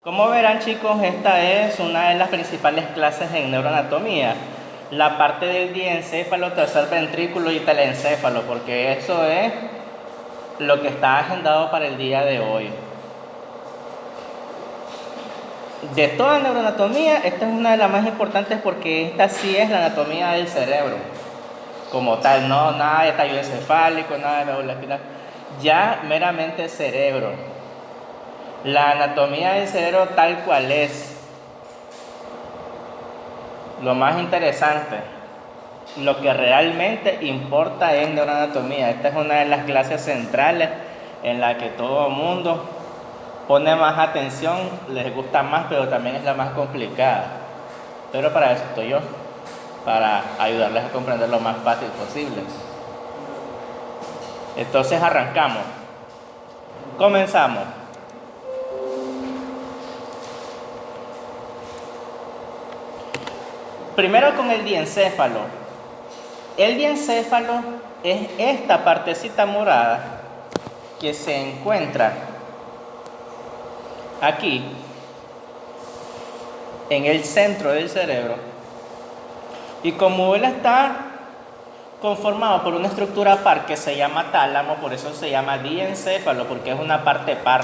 Como verán, chicos, esta es una de las principales clases en neuroanatomía, la parte del diencéfalo, tercer ventrículo y telencéfalo, porque eso es lo que está agendado para el día de hoy. De toda neuroanatomía, esta es una de las más importantes porque esta sí es la anatomía del cerebro, como tal, no nada de tallo encefálico, nada de médula espinal, ya meramente cerebro. La anatomía del cerebro tal cual es. Lo más interesante, lo que realmente importa es neuroanatomía. Esta es una de las clases centrales en la que todo el mundo pone más atención, les gusta más, pero también es la más complicada. Pero para eso estoy yo, para ayudarles a comprender lo más fácil posible. Entonces arrancamos. Comenzamos. Primero con el diencéfalo. El diencéfalo es esta partecita morada que se encuentra aquí en el centro del cerebro, y como él está conformado por una estructura par que se llama tálamo, por eso se llama diencéfalo, porque es una parte par.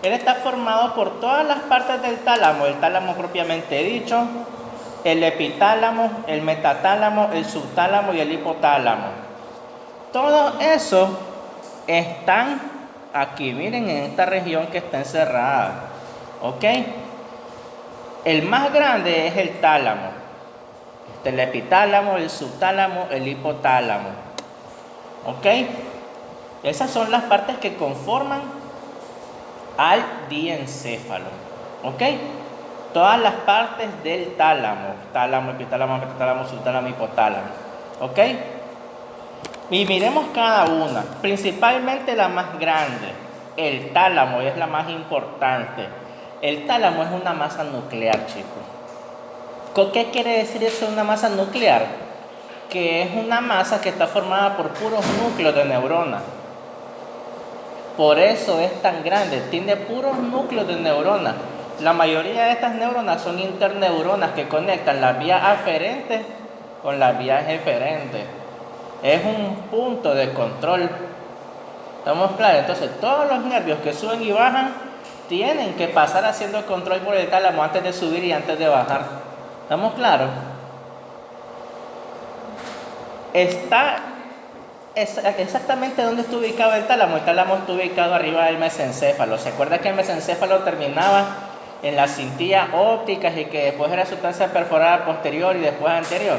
Él está formado por todas las partes del tálamo, el tálamo propiamente dicho, el epitálamo, el metatálamo, el subtálamo y el hipotálamo. Todo eso están aquí, miren, en esta región que está encerrada, ¿ok? El más grande es el tálamo, el epitálamo, el subtálamo, el hipotálamo, ¿ok? Esas son las partes que conforman al diencéfalo, ¿ok? Todas las partes del tálamo, tálamo, epitálamo, metatálamo, subtálamo, hipotálamo, ¿ok? Y miremos cada una, principalmente la más grande, el tálamo, es la más importante. El tálamo es una masa nuclear, chicos. ¿Qué quiere decir eso de una masa nuclear? Que es una masa que está formada por puros núcleos de neuronas. Por eso es tan grande, tiene puros núcleos de neuronas. La mayoría de estas neuronas son interneuronas que conectan las vías aferentes con las vías eferentes. Es un punto de control. ¿Estamos claros? Entonces, todos los nervios que suben y bajan tienen que pasar haciendo control por el tálamo antes de subir y antes de bajar. ¿Estamos claros? Está exactamente donde está ubicado el tálamo. El tálamo está ubicado arriba del mesencéfalo. ¿Se acuerda que el mesencéfalo terminaba en las cintillas ópticas y que después era sustancia perforada posterior y después anterior?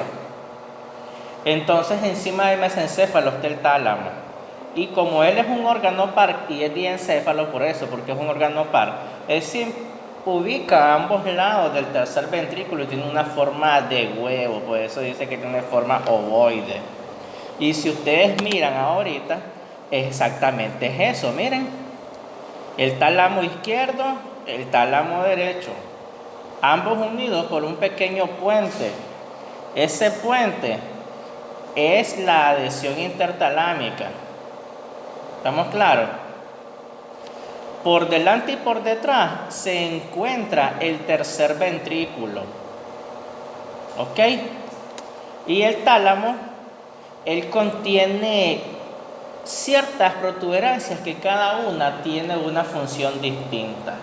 Entonces, encima del mesencéfalo está el tálamo. Y como él es un órgano par y es diencéfalo, por eso, porque es un órgano par, él se ubica a ambos lados del tercer ventrículo y tiene una forma de huevo, por eso dice que tiene forma ovoide. Y si ustedes miran ahorita, exactamente es eso, miren. El tálamo izquierdo, el tálamo derecho, ambos unidos por un pequeño puente. Ese puente es la adhesión intertalámica. ¿Estamos claros? Por delante y por detrás se encuentra el tercer ventrículo, ¿ok? Y el tálamo, él contiene ciertas protuberancias que cada una tiene una función distinta.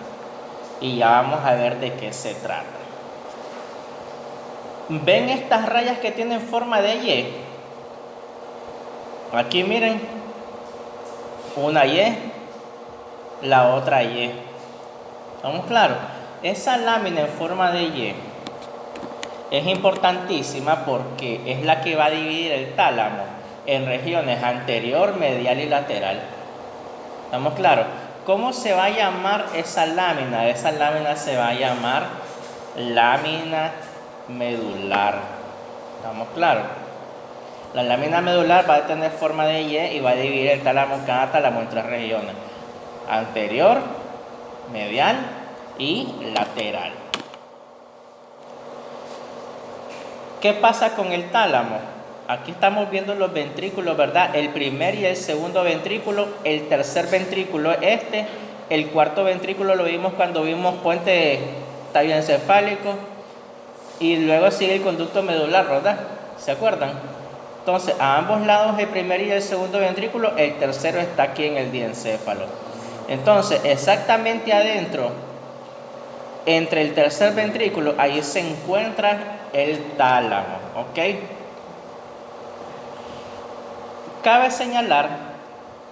Y ya vamos a ver de qué se trata. ¿Ven estas rayas que tienen forma de Y? Aquí miren, una Y, la otra Y. ¿Estamos claros? Esa lámina en forma de Y es importantísima porque es la que va a dividir el tálamo en regiones anterior, medial y lateral. ¿Estamos claros? ¿Cómo se va a llamar esa lámina? Esa lámina se va a llamar lámina medular. ¿Estamos claros? La lámina medular va a tener forma de Y y va a dividir el tálamo, cada tálamo en tres regiones: anterior, medial y lateral. ¿Qué pasa con el tálamo? Aquí estamos viendo los ventrículos, ¿verdad? El primer y el segundo ventrículo, el tercer ventrículo este El cuarto ventrículo lo vimos cuando vimos puente talioencefálico. Y luego sigue el conducto medular, ¿verdad? ¿Se acuerdan? Entonces, a ambos lados, el primer y el segundo ventrículo, el tercero está aquí en el diencéfalo. Entonces, exactamente adentro, entre el tercer ventrículo, ahí se encuentra el tálamo, ¿ok? Cabe señalar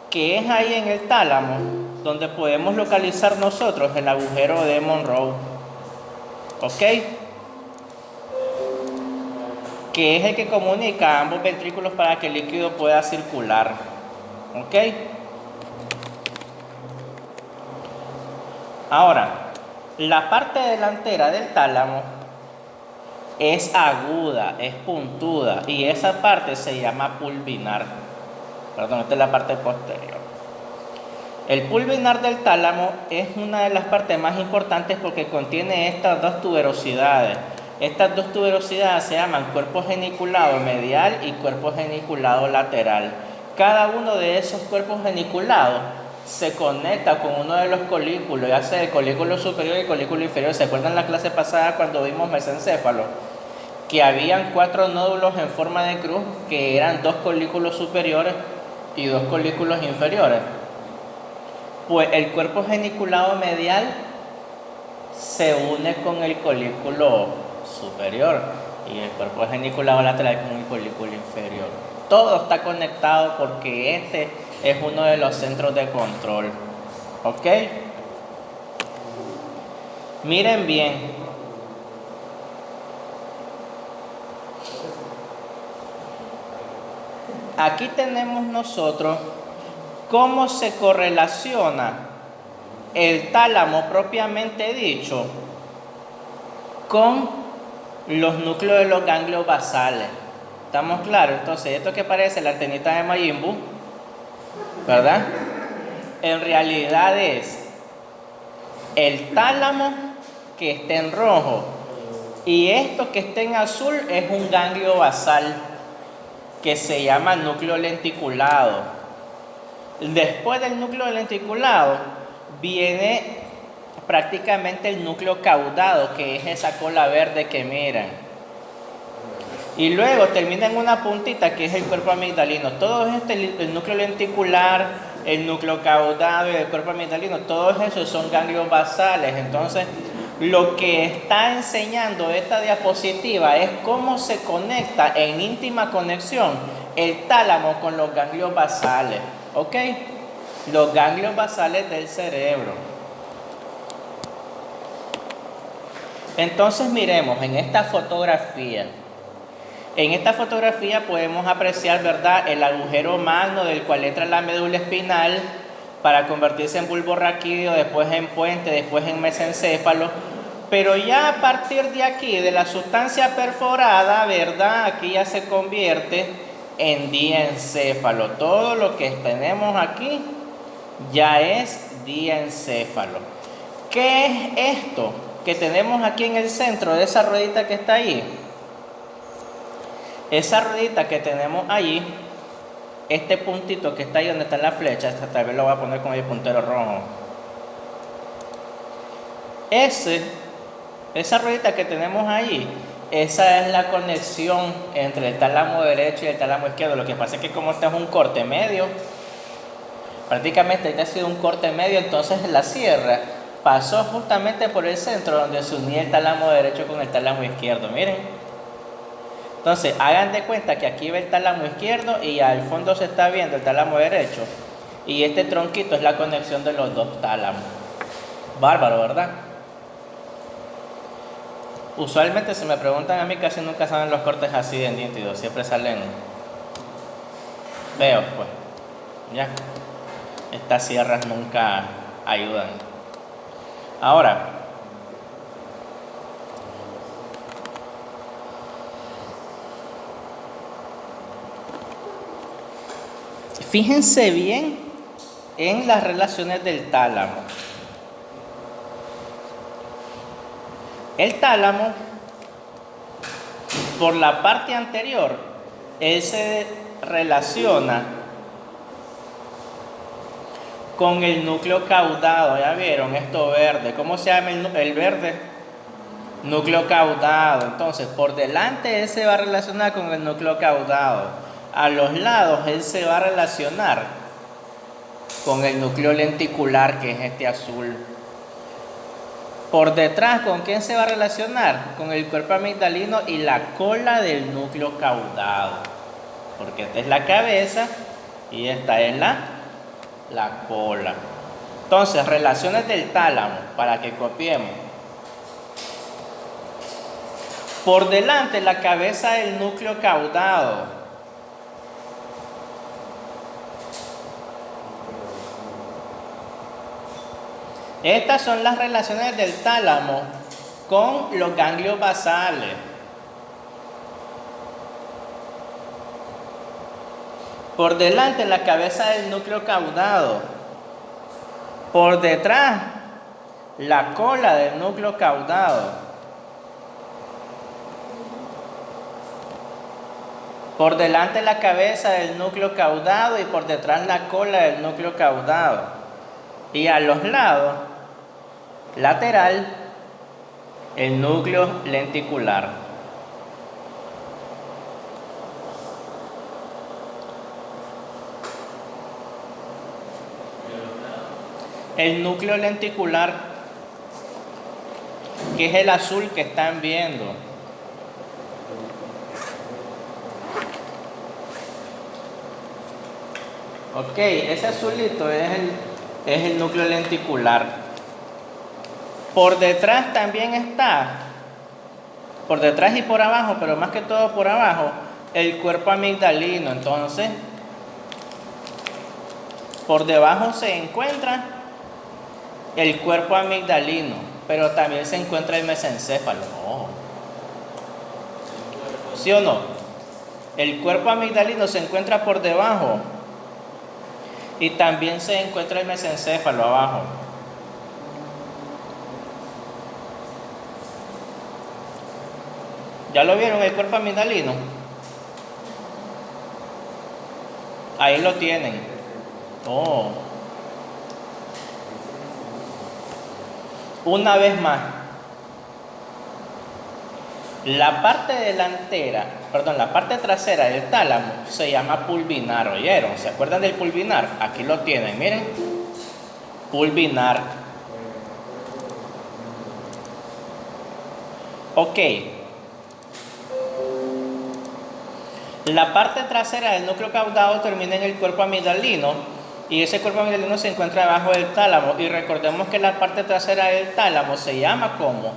que es ahí en el tálamo donde podemos localizar nosotros el agujero de Monroe, ¿ok? Que es el que comunica a ambos ventrículos para que el líquido pueda circular, ¿ok? Ahora, la parte delantera del tálamo es aguda, es puntuda, y esa parte se llama pulvinar. Perdón, esta es la parte posterior. El pulvinar del tálamo es una de las partes más importantes porque contiene estas dos tuberosidades. Estas dos tuberosidades se llaman cuerpo geniculado medial y cuerpo geniculado lateral. Cada uno de esos cuerpos geniculados se conecta con uno de los colículos, ya sea el colículo superior y el colículo inferior. ¿Se acuerdan la clase pasada cuando vimos mesencéfalo? Que habían 4 nódulos en forma de cruz, que eran 2 colículos superiores y 2 colículos inferiores. Pues el cuerpo geniculado medial se une con el colículo superior y el cuerpo geniculado lateral con el colículo inferior. Todo está conectado porque este es uno de los centros de control. ¿Ok? Miren bien. Aquí tenemos nosotros cómo se correlaciona el tálamo propiamente dicho con los núcleos de los ganglios basales. ¿Estamos claros? Entonces, esto que parece la antenita de Majin Buu, ¿verdad? En realidad es el tálamo que está en rojo y esto que está en azul es un ganglio basal que se llama núcleo lenticulado. Después del núcleo lenticulado viene prácticamente el núcleo caudado, que es esa cola verde que miran. Y luego termina en una puntita que es el cuerpo amigdalino. Todo el núcleo lenticular, el núcleo caudado y el cuerpo amigdalino, todos esos son ganglios basales. Entonces, lo que está enseñando esta diapositiva es cómo se conecta en íntima conexión el tálamo con los ganglios basales, ¿ok? Los ganglios basales del cerebro. Entonces miremos en esta fotografía. En esta fotografía podemos apreciar, ¿verdad?, el agujero magno del cual entra la médula espinal para convertirse en bulbo raquídeo, después en puente, después en mesencéfalo. Pero ya a partir de aquí, de la sustancia perforada, ¿verdad?, aquí ya se convierte en diencéfalo. Todo lo que tenemos aquí ya es diencéfalo. ¿Qué es esto que tenemos aquí en el centro de esa ruedita que está ahí? Esa ruedita que tenemos allí, este puntito que está ahí donde está la flecha, tal vez lo voy a poner con el puntero rojo. Esa ruedita que tenemos ahí, esa es la conexión entre el tálamo derecho y el tálamo izquierdo. Lo que pasa es que como este es un corte medio, prácticamente este ha sido un corte medio, entonces la sierra pasó justamente por el centro donde se unía el tálamo derecho con el tálamo izquierdo. Miren. Entonces, hagan de cuenta que aquí ve el tálamo izquierdo y al fondo se está viendo el tálamo derecho. Y este tronquito es la conexión de los dos tálamos. Bárbaro, ¿verdad? Usualmente se me preguntan a mí, casi nunca salen los cortes así de nítidos. Siempre salen feos, pues. Ya. Estas sierras nunca ayudan. Ahora, fíjense bien en las relaciones del tálamo. El tálamo, por la parte anterior, él se relaciona con el núcleo caudado. ¿Ya vieron esto verde? ¿Cómo se llama el verde? Núcleo caudado. Entonces, por delante él se va a relacionar con el núcleo caudado. A los lados él se va a relacionar con el núcleo lenticular, que es este azul. Por detrás, ¿con quién se va a relacionar? Con el cuerpo amigdalino y la cola del núcleo caudado. Porque esta es la cabeza y esta es la cola. Entonces, relaciones del tálamo, para que copiemos. Por delante, la cabeza del núcleo caudado. Estas son las relaciones del tálamo con los ganglios basales. Por delante, la cabeza del núcleo caudado. Por detrás, la cola del núcleo caudado. Por delante, la cabeza del núcleo caudado y por detrás la cola del núcleo caudado. Y a los lados, lateral, el núcleo lenticular. El núcleo lenticular, que es el azul que están viendo. Ok, ese azulito es el núcleo lenticular. Por detrás también está, por detrás y por abajo, pero más que todo por abajo, el cuerpo amigdalino. Entonces, por debajo se encuentra el cuerpo amigdalino, pero también se encuentra el mesencéfalo. Oh. ¿Sí o no? El cuerpo amigdalino se encuentra por debajo y también se encuentra el mesencéfalo abajo. ¿Ya lo vieron el cuerpo amigdalino? Ahí lo tienen. Oh. Una vez más. La parte delantera, perdón, la parte trasera del tálamo se llama pulvinar, ¿oyeron? ¿Se acuerdan del pulvinar? Aquí lo tienen, miren. Pulvinar. Ok. La parte trasera del núcleo caudado termina en el cuerpo amigdalino y ese cuerpo amigdalino se encuentra debajo del tálamo. Y recordemos que la parte trasera del tálamo se llama como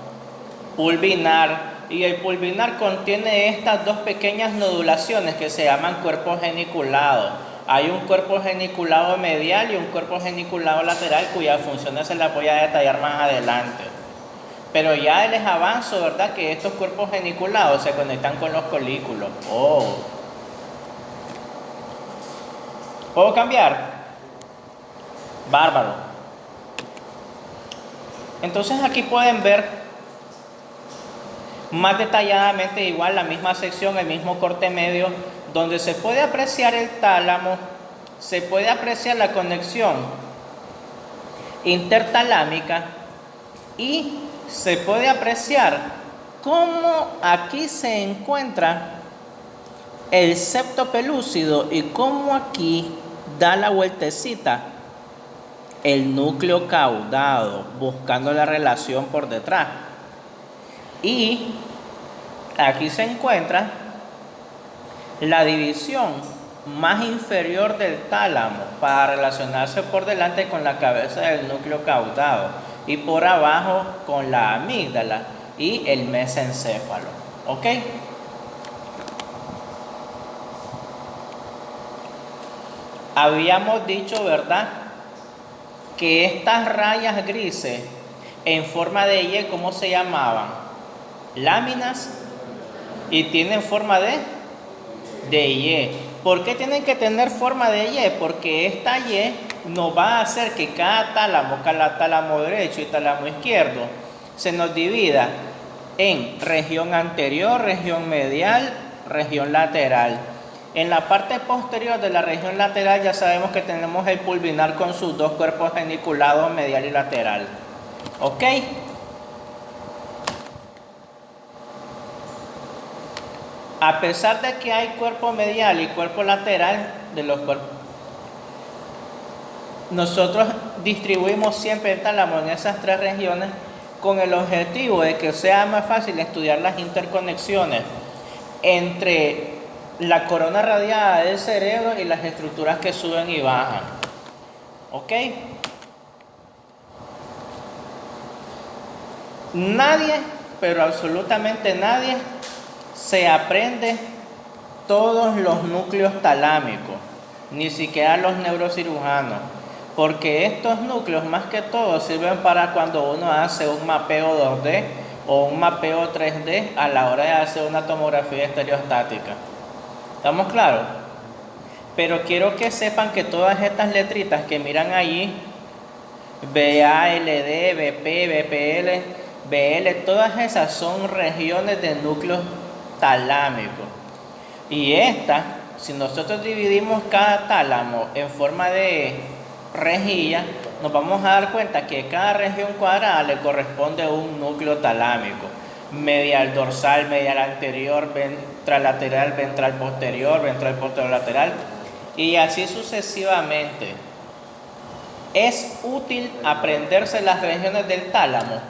pulvinar. Y el pulvinar contiene estas dos pequeñas nodulaciones que se llaman cuerpos geniculados. Hay un cuerpo geniculado medial y un cuerpo geniculado lateral cuya función se la voy a detallar más adelante. Pero ya les avanzo, ¿verdad? Que estos cuerpos geniculados se conectan con los colículos. Oh. ¿Puedo cambiar? Bárbaro. Entonces aquí pueden ver más detalladamente igual la misma sección, el mismo corte medio, donde se puede apreciar el tálamo, se puede apreciar la conexión intertalámica y se puede apreciar cómo aquí se encuentra el septo pelúcido y cómo aquí da la vueltecita el núcleo caudado, buscando la relación por detrás. Y aquí se encuentra la división más inferior del tálamo para relacionarse por delante con la cabeza del núcleo caudado y por abajo con la amígdala y el mesencéfalo. ¿Ok? Habíamos dicho, ¿verdad?, que estas rayas grises en forma de Y, ¿cómo se llamaban? Láminas, y tienen forma de Y. ¿Por qué tienen que tener forma de Y? Porque esta Y nos va a hacer que cada tálamo derecho y tálamo izquierdo, se nos divida en región anterior, región medial, región lateral. En la parte posterior de la región lateral ya sabemos que tenemos el pulvinar con sus dos cuerpos geniculados medial y lateral. ¿Ok? A pesar de que hay cuerpo medial y cuerpo lateral de los cuerpos, nosotros distribuimos siempre el tálamo en esas tres regiones con el objetivo de que sea más fácil estudiar las interconexiones entre la corona radiada del cerebro y las estructuras que suben y bajan. ¿Ok? Nadie, pero absolutamente nadie, se aprende todos los núcleos talámicos, ni siquiera los neurocirujanos, porque estos núcleos más que todo sirven para cuando uno hace un mapeo 2D o un mapeo 3D a la hora de hacer una tomografía estereostática. ¿Estamos claros? Pero quiero que sepan que todas estas letritas que miran allí, BALD, BP, BPL, BL, todas esas son regiones de núcleos talámicos. Y esta, si nosotros dividimos cada tálamo en forma de rejilla, nos vamos a dar cuenta que cada región cuadrada le corresponde un núcleo talámico. Medial dorsal, medial anterior, ventral lateral, ventral posterior lateral, y así sucesivamente. ¿Es útil aprenderse las regiones del tálamo?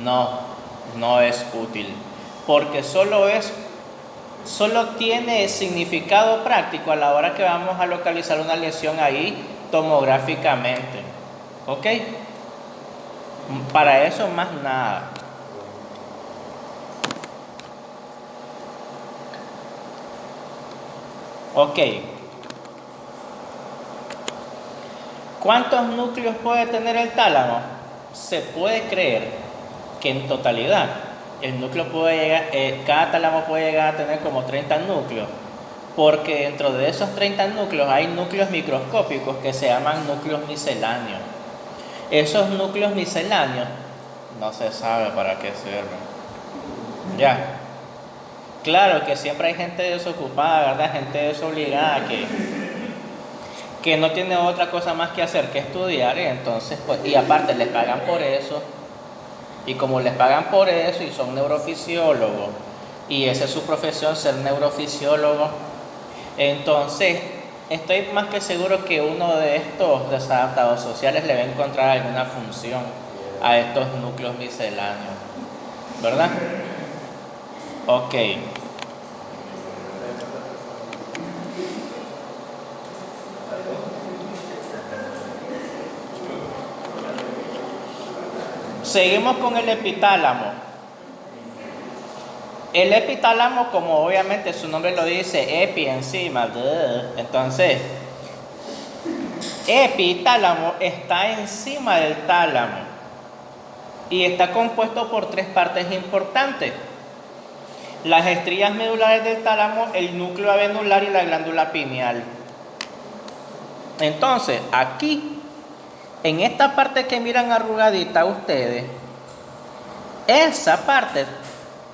No, no es útil, porque solo tiene significado práctico a la hora que vamos a localizar una lesión ahí tomográficamente. ¿Ok? Para eso más nada. Ok. ¿Cuántos núcleos puede tener el tálamo? Se puede creer que en totalidad el núcleo puede llegar, cada tálamo puede llegar a tener como 30 núcleos, porque dentro de esos 30 núcleos hay núcleos microscópicos que se llaman núcleos misceláneos. Esos núcleos misceláneos no se sabe para qué sirven. Ya. Claro que siempre hay gente desocupada, ¿verdad? Gente desobligada que no tiene otra cosa más que hacer que estudiar, y entonces, pues, y aparte les pagan por eso. Y como les pagan por eso y son neurofisiólogos, y esa es su profesión, ser neurofisiólogo, entonces estoy más que seguro que uno de estos desadaptados sociales le va a encontrar alguna función a estos núcleos misceláneos, ¿verdad? Ok. Seguimos con el epitálamo. El epitálamo, como obviamente su nombre lo dice, epi encima, entonces, epitálamo está encima del tálamo y está compuesto por tres partes importantes: las estrías medulares del tálamo, el núcleo avenular y la glándula pineal. Entonces, aquí, en esta parte que miran arrugadita ustedes, esa parte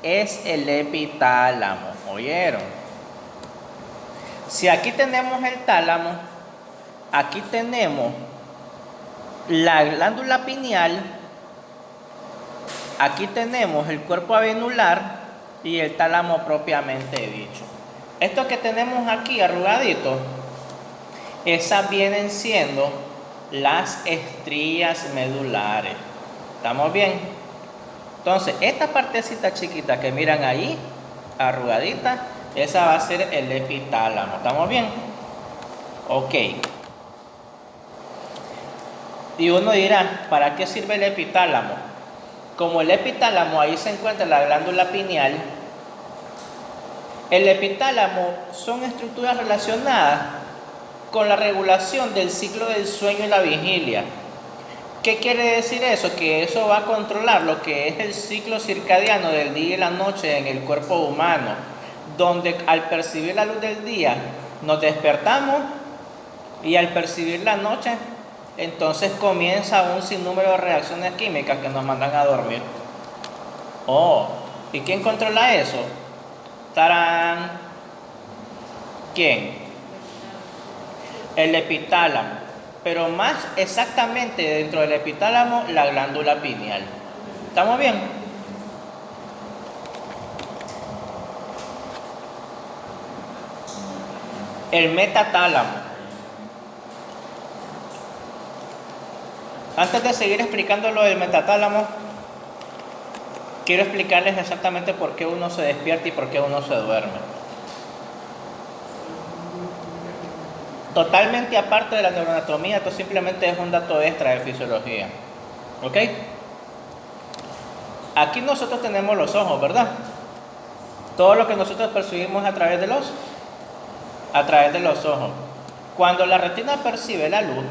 es el epitálamo, ¿oyeron? Si aquí tenemos el tálamo, aquí tenemos la glándula pineal, aquí tenemos el cuerpo avenular y el tálamo propiamente dicho. Esto que tenemos aquí arrugadito, esas vienen siendo las estrías medulares. ¿Estamos bien? Entonces, esta partecita chiquita que miran ahí, arrugadita, esa va a ser el epitálamo. ¿Estamos bien? Ok. Y uno dirá, ¿para qué sirve el epitálamo? Como el epitálamo, ahí se encuentra la glándula pineal. El epitálamo son estructuras relacionadas con la regulación del ciclo del sueño y la vigilia. ¿Qué quiere decir eso? Que eso va a controlar lo que es el ciclo circadiano del día y la noche en el cuerpo humano, donde al percibir la luz del día nos despertamos y al percibir la noche, entonces comienza un sinnúmero de reacciones químicas que nos mandan a dormir. Oh, ¿y quién controla eso? ¡Tarán! ¿Quién? El epitálamo. Pero más exactamente dentro del epitálamo, la glándula pineal. ¿Estamos bien? El metatálamo. Antes de seguir explicando lo del metatálamo, quiero explicarles exactamente por qué uno se despierta y por qué uno se duerme. Totalmente aparte de la neuroanatomía, esto simplemente es un dato extra de fisiología. ¿Ok? Aquí nosotros tenemos los ojos, ¿verdad? Todo lo que nosotros percibimos a través de los ojos. Cuando la retina percibe la luz,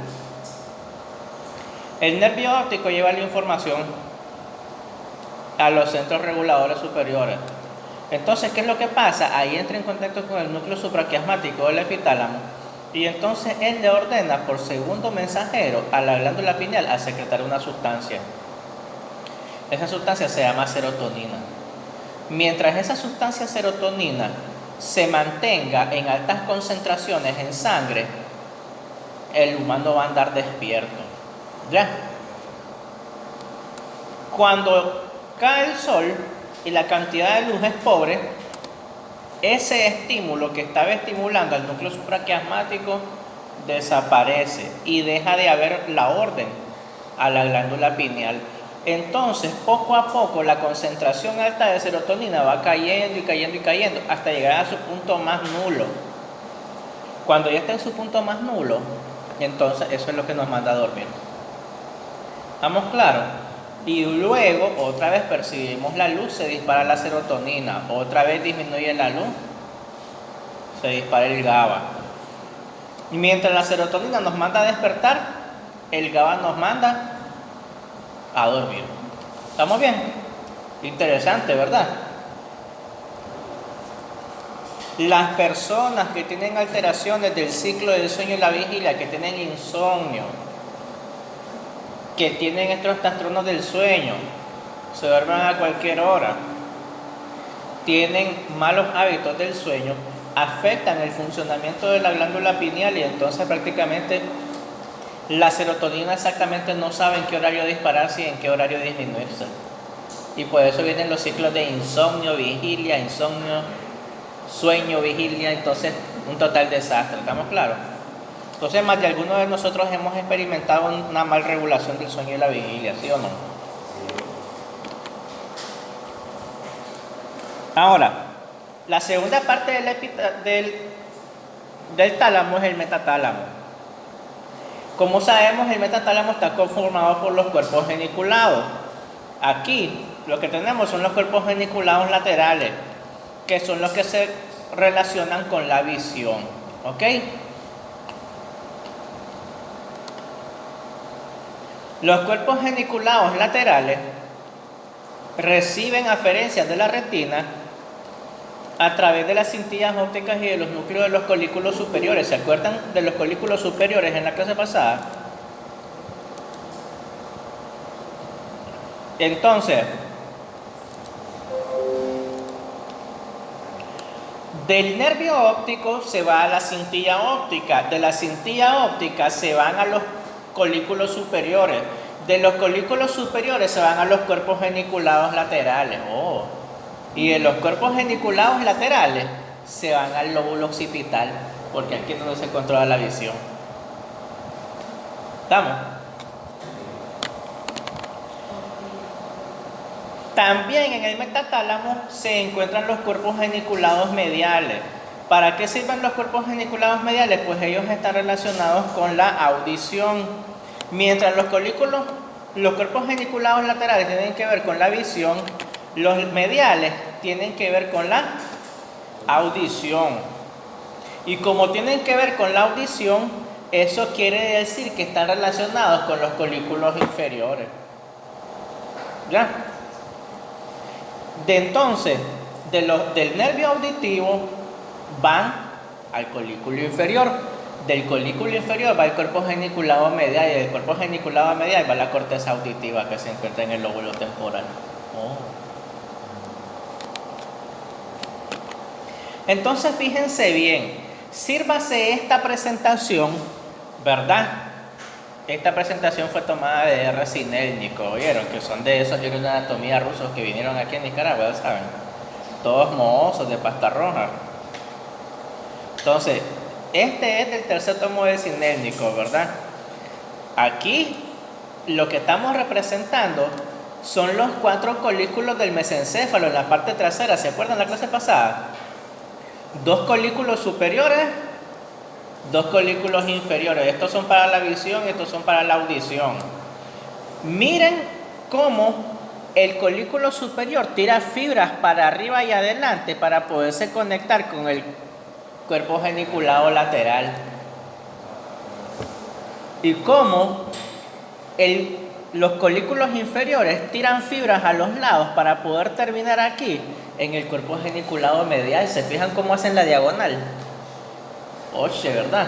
el nervio óptico lleva la información a los centros reguladores superiores. Entonces, ¿qué es lo que pasa? Ahí entra en contacto con el núcleo supraquiasmático del epitálamo y entonces él le ordena por segundo mensajero a la glándula pineal a secretar una sustancia. Esa sustancia se llama serotonina. Mientras esa sustancia serotonina se mantenga en altas concentraciones en sangre, el humano va a andar despierto. ¿Ya? Cuando cae el sol y la cantidad de luz es pobre, ese estímulo que estaba estimulando al núcleo supraquiasmático desaparece y deja de haber la orden a la glándula pineal. Entonces, poco a poco, la concentración alta de serotonina va cayendo y cayendo y cayendo hasta llegar a su punto más nulo. Cuando ya está en su punto más nulo, entonces eso es lo que nos manda a dormir. ¿Estamos claros? Y luego, otra vez percibimos la luz, se dispara la serotonina. Otra vez disminuye la luz, se dispara el GABA. Y mientras la serotonina nos manda a despertar, el GABA nos manda a dormir. ¿Estamos bien? Interesante, ¿verdad? Las personas que tienen alteraciones del ciclo del sueño y la vigilia, que tienen insomnio, que tienen estos trastornos del sueño, se duermen a cualquier hora, tienen malos hábitos del sueño, afectan el funcionamiento de la glándula pineal y entonces prácticamente la serotonina exactamente no sabe en qué horario dispararse y en qué horario disminuirse. Y por eso vienen los ciclos de insomnio, vigilia, insomnio, sueño, vigilia, entonces un total desastre, ¿estamos claros? Entonces más de algunos de nosotros hemos experimentado una mal regulación del sueño y la vigilia, ¿sí o no? Ahora, la segunda parte del tálamo es el metatálamo. Como sabemos, el metatálamo está conformado por los cuerpos geniculados. Aquí lo que tenemos son los cuerpos geniculados laterales, que son los que se relacionan con la visión, ¿ok? Los cuerpos geniculados laterales reciben aferencias de la retina a través de las cintillas ópticas y de los núcleos de los colículos superiores. ¿Se acuerdan de los colículos superiores en la clase pasada? Entonces, del nervio óptico se va a la cintilla óptica, de la cintilla óptica se van a los colículos superiores, de los colículos superiores se van a los cuerpos geniculados laterales. Y de los cuerpos geniculados laterales se van al lóbulo occipital, porque aquí es donde se controla la visión. ¿Estamos? También en el metatálamo se encuentran los cuerpos geniculados mediales. ¿Para qué sirven los cuerpos geniculados mediales? Pues ellos están relacionados con la audición. Mientras los cuerpos geniculados laterales tienen que ver con la visión, los mediales tienen que ver con la audición. Y como tienen que ver con la audición, eso quiere decir que están relacionados con los colículos inferiores. ¿Ya? Entonces, del nervio auditivo van al colículo inferior. Del colículo inferior va el cuerpo geniculado medial y del cuerpo geniculado medial va la corteza auditiva que se encuentra en el lóbulo temporal. Entonces, fíjense bien, Sírvase esta presentación, ¿verdad? Esta presentación fue tomada de R. Sinelnikov, ¿vieron? Que son de esos libros de anatomía rusos que vinieron aquí en Nicaragua, ¿saben? Todos mohosos de pasta roja. Entonces, este es del tercer tomo de Sinelnikov, ¿verdad? Aquí lo que estamos representando son los 4 colículos del mesencéfalo en la parte trasera. ¿Se acuerdan la clase pasada? 2 colículos superiores, 2 colículos inferiores. Estos son para la visión y estos son para la audición. Miren cómo el colículo superior tira fibras para arriba y adelante para poderse conectar con el cuerpo geniculado lateral. Y cómo los colículos inferiores tiran fibras a los lados para poder terminar aquí en el cuerpo geniculado medial. ¿Se fijan cómo hacen la diagonal? Oye, ¿verdad?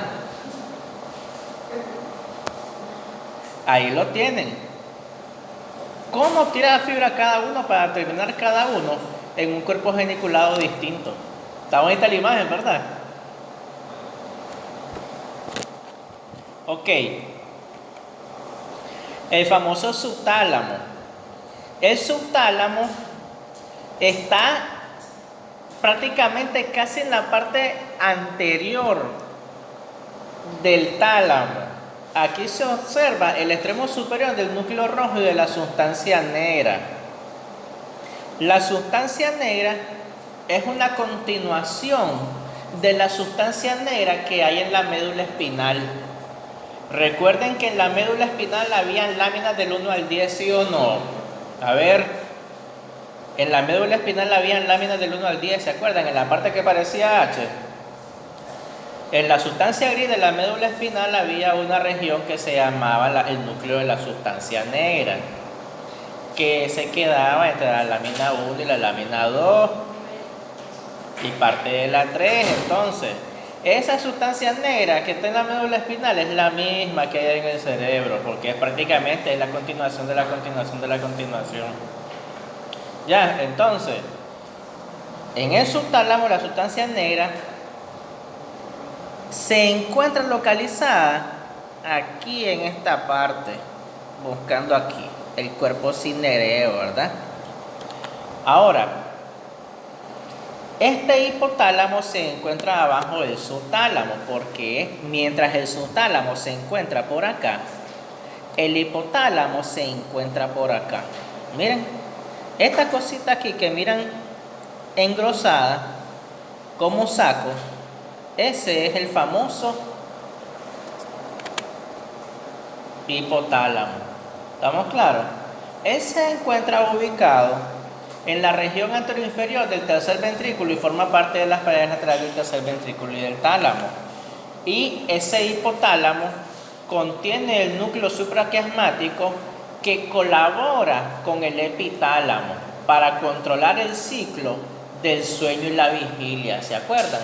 Ahí lo tienen. ¿Cómo tira fibra cada uno para terminar cada uno en un cuerpo geniculado distinto? Está bonita la imagen, ¿verdad? Ok. El famoso subtálamo. El subtálamo está prácticamente casi en la parte anterior del tálamo. Aquí se observa el extremo superior del núcleo rojo y de la sustancia negra. La sustancia negra es una continuación de la sustancia negra que hay en la médula espinal. Recuerden que en la médula espinal habían láminas del 1 al 10, ¿sí o no? A ver, en la médula espinal habían láminas del 1 al 10, ¿se acuerdan? En la parte que parecía H. En la sustancia gris de la médula espinal había una región que se llamaba el núcleo de la sustancia negra, que se quedaba entre la lámina 1 y la lámina 2 y parte de la 3. Entonces, esa sustancia negra que está en la médula espinal es la misma que hay en el cerebro, porque es prácticamente la continuación de la continuación de la continuación. Ya, entonces, en el subtálamo la sustancia negra se encuentra localizada aquí en esta parte, buscando aquí, el cuerpo cinereo, ¿verdad? Ahora, este hipotálamo se encuentra abajo del subtálamo, porque mientras el subtálamo se encuentra por acá, el hipotálamo se encuentra por acá. Miren, esta cosita aquí que miran engrosada como saco, ese es el famoso hipotálamo. ¿Estamos claros? Él se encuentra ubicado en la región anteroinferior del tercer ventrículo y forma parte de las paredes laterales del tercer ventrículo y del tálamo. Y ese hipotálamo contiene el núcleo supraquiasmático que colabora con el epitálamo para controlar el ciclo del sueño y la vigilia. ¿Se acuerdan?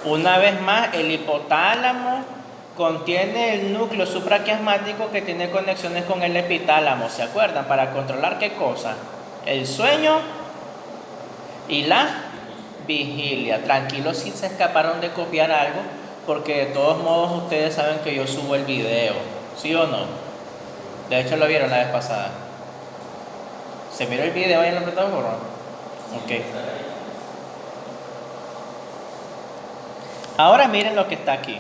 Una vez más, el hipotálamo contiene el núcleo supraquiasmático que tiene conexiones con el epitálamo. ¿Se acuerdan? ¿Para controlar qué cosa? El sueño y la vigilia. Tranquilos si se escaparon de copiar algo, porque de todos modos ustedes saben que yo subo el video. ¿Sí o no? De hecho lo vieron la vez pasada. ¿Se miró el video ahí en la plataforma? Ok. Ahora miren lo que está aquí.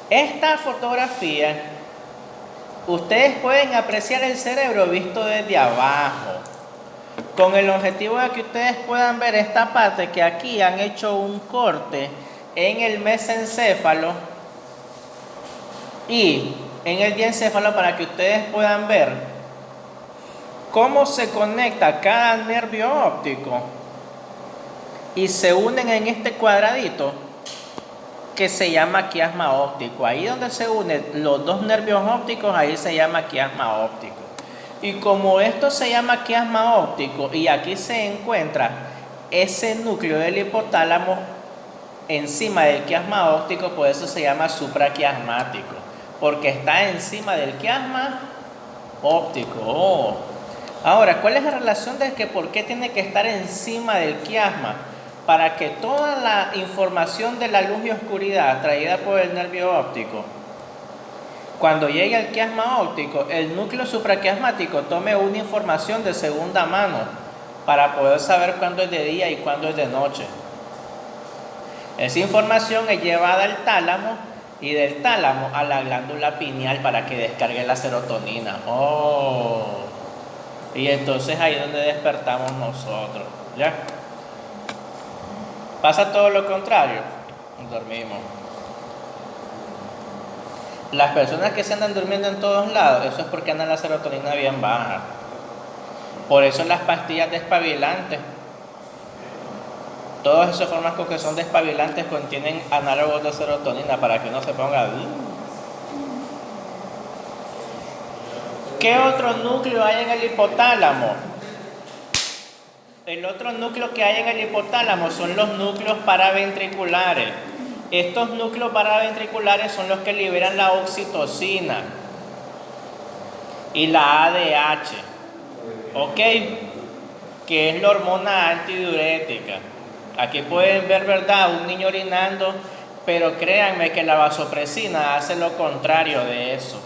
Esta fotografía, ustedes pueden apreciar el cerebro visto desde abajo, con el objetivo de que ustedes puedan ver esta parte que aquí han hecho un corte en el mesencéfalo y en el diencéfalo para que ustedes puedan ver cómo se conecta cada nervio óptico y se unen en este cuadradito que se llama quiasma óptico. Ahí donde se unen los dos nervios ópticos, ahí se llama quiasma óptico. Y como esto se llama quiasma óptico y aquí se encuentra ese núcleo del hipotálamo encima del quiasma óptico, por eso se llama supraquiasmático, porque está encima del quiasma óptico. Ahora, ¿cuál es la relación de que por qué tiene que estar encima del quiasma? para que toda la información de la luz y oscuridad traída por el nervio óptico, cuando llegue al quiasma óptico, el núcleo supraquiasmático tome una información de segunda mano para poder saber cuándo es de día y cuándo es de noche. Esa información es llevada al tálamo y del tálamo a la glándula pineal para que descargue la serotonina. Y entonces ahí es donde despertamos nosotros. ¿Ya? Pasa todo lo contrario. Dormimos. Las personas que se andan durmiendo en todos lados, eso es porque andan la serotonina bien baja. Por eso las pastillas despabilantes, todos esos fármacos que son despabilantes contienen análogos de serotonina para que uno se ponga. ¿Qué otro núcleo hay en el hipotálamo? El otro núcleo que hay en el hipotálamo son los núcleos paraventriculares. Estos núcleos paraventriculares son los que liberan la oxitocina y la ADH, ¿ok? Que es la hormona antidiurética. Aquí pueden ver, ¿verdad?, un niño orinando, pero créanme que la vasopresina hace lo contrario de eso,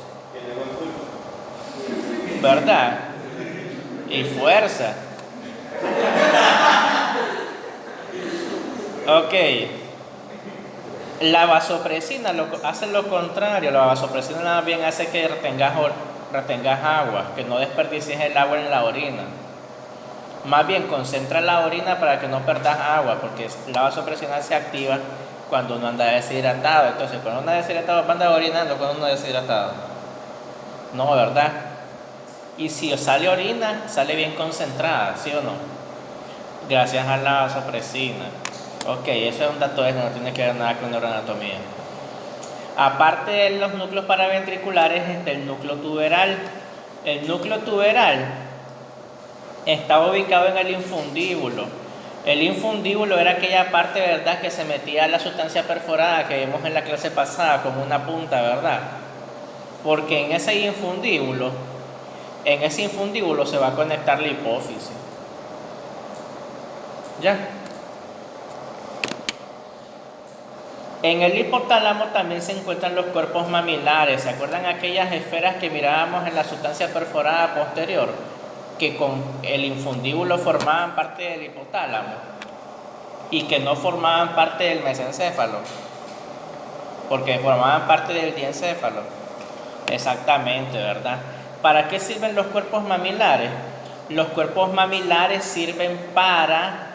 ¿verdad? Y fuerza. Ok. La vasopresina hace lo contrario. La vasopresina más bien hace que retengas agua, que no desperdicies el agua en la orina. Más bien concentra la orina para que no perdas agua, porque la vasopresina se activa cuando uno anda deshidratado. Entonces, cuando uno anda deshidratado, anda orinando cuando uno anda deshidratado. No, ¿verdad? Y si sale orina, sale bien concentrada, ¿sí o no? Gracias a la vasopresina. Ok, eso es un dato no tiene que ver nada con neuroanatomía. Aparte de los núcleos paraventriculares está el núcleo tuberal. El núcleo tuberal está ubicado en el infundíbulo. El infundíbulo era aquella parte, ¿verdad?, que se metía la sustancia perforada que vimos en la clase pasada como una punta, ¿verdad? Porque en ese infundíbulo se va a conectar la hipófisis. ¿Ya? En el hipotálamo también se encuentran los cuerpos mamilares. ¿Se acuerdan aquellas esferas que mirábamos en la sustancia perforada posterior? Que con el infundíbulo formaban parte del hipotálamo y que no formaban parte del mesencéfalo, porque formaban parte del diencéfalo. Exactamente, ¿verdad? ¿Para qué sirven los cuerpos mamilares? Los cuerpos mamilares sirven para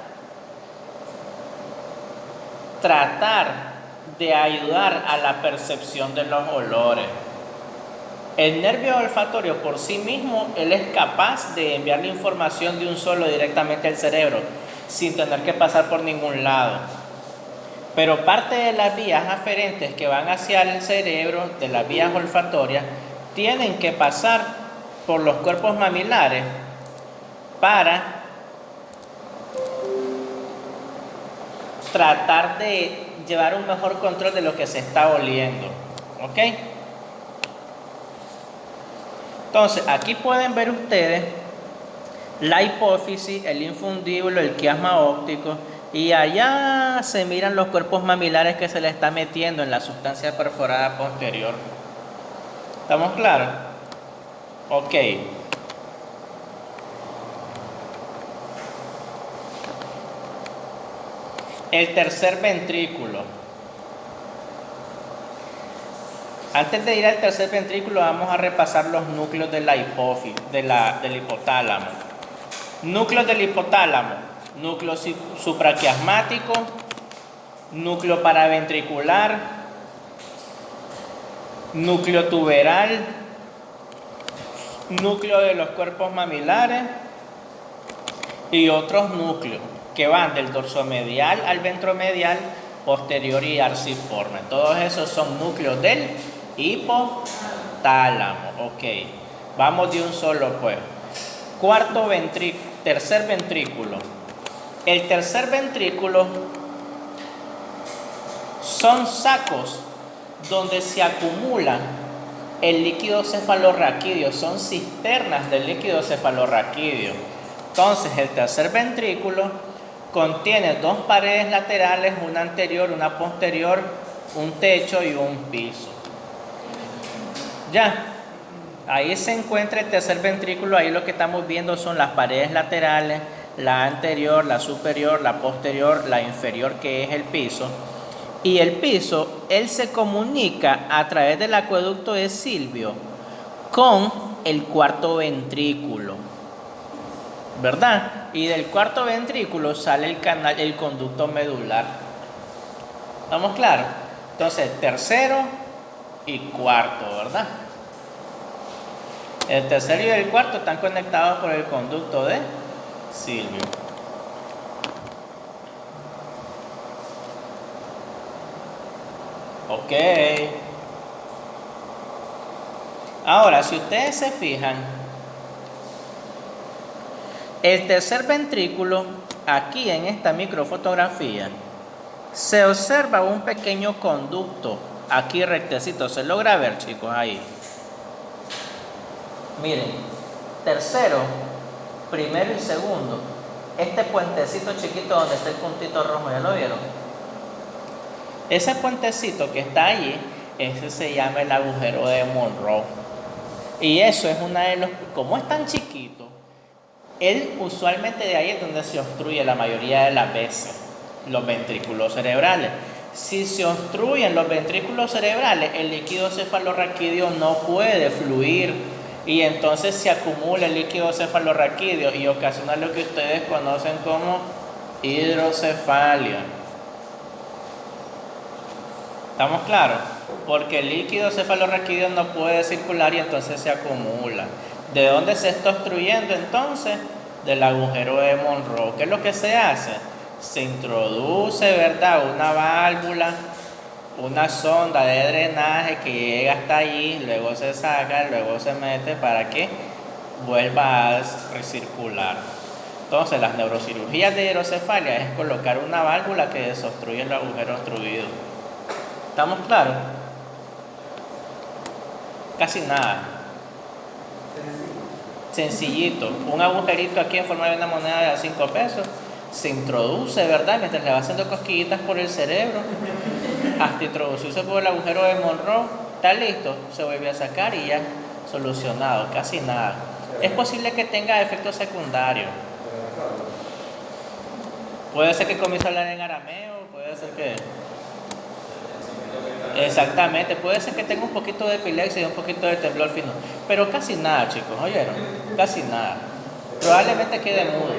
tratar de ayudar a la percepción de los olores. El nervio olfatorio por sí mismo, él es capaz de enviar la información de un solo directamente al cerebro, sin tener que pasar por ningún lado. Pero parte de las vías aferentes que van hacia el cerebro, de las vías olfatorias, tienen que pasar por los cuerpos mamilares para tratar de llevar un mejor control de lo que se está oliendo. ¿Ok? Entonces, aquí pueden ver ustedes la hipófisis, el infundíbulo, el quiasma óptico, y allá se miran los cuerpos mamilares que se le está metiendo en la sustancia perforada posterior. ¿Estamos claros? Ok. El tercer ventrículo. Antes de ir al tercer ventrículo vamos a repasar los núcleos de la hipófisis, del hipotálamo. Núcleos del hipotálamo: núcleo supraquiasmático, núcleo paraventricular, núcleo tuberal, núcleo de los cuerpos mamilares y otros núcleos que van del dorsomedial al ventromedial, posterior y arciforme. Todos esos son núcleos del hipotálamo. Ok, vamos de un solo pues. Tercer ventrículo. El tercer ventrículo son sacos donde se acumula el líquido cefalorraquídeo, son cisternas del líquido cefalorraquídeo. Entonces el tercer ventrículo contiene dos paredes laterales, una anterior, una posterior, un techo y un piso. Ya, ahí se encuentra el tercer ventrículo. Ahí lo que estamos viendo son las paredes laterales, la anterior, la superior, la posterior, la inferior, que es el piso. Y el piso, él se comunica a través del acueducto de Silvio con el cuarto ventrículo, ¿verdad? Y del cuarto ventrículo sale el canal, el conducto medular. ¿Estamos claros? Entonces, tercero y cuarto, ¿verdad? El tercero y el cuarto están conectados por el conducto de Silvio. Ok. Ahora, si ustedes se fijan, el tercer ventrículo, aquí en esta microfotografía, se observa un pequeño conducto, aquí rectecito, se logra ver, chicos, ahí. Miren, tercero, primero y segundo, este puentecito chiquito donde está el puntito rojo, ¿ya lo vieron? Ese puentecito que está allí, ese se llama el agujero de Monroe. Y eso es una de los, como es tan chiquito, él usualmente de ahí es donde se obstruye la mayoría de las veces los ventrículos cerebrales. Si se obstruyen los ventrículos cerebrales, el líquido cefalorraquídeo no puede fluir y entonces se acumula el líquido cefalorraquídeo y ocasiona lo que ustedes conocen como hidrocefalia. ¿Estamos claros? Porque el líquido cefalorraquídeo no puede circular y entonces se acumula. ¿De dónde se está obstruyendo entonces? Del agujero de Monroe. ¿Qué es lo que se hace? Se introduce, ¿verdad?, una válvula, una sonda de drenaje que llega hasta allí, luego se saca, luego se mete para que vuelva a recircular. Entonces, las neurocirugías de hidrocefalia es colocar una válvula que desobstruye el agujero obstruido. ¿Estamos claros? Casi nada. Sencillito. Un agujerito aquí en forma de una moneda de 5 pesos. Se introduce, ¿verdad? Mientras le va haciendo cosquillitas por el cerebro. Hasta introducirse por el agujero de Monroe. Está listo. Se vuelve a sacar y ya solucionado. Casi nada. Es posible que tenga efectos secundarios. Puede ser que comience a hablar en arameo. Puede ser que... Exactamente, puede ser que tenga un poquito de epilepsia y un poquito de temblor fino, pero casi nada, chicos, ¿oyeron? Casi nada. Probablemente quede mudo.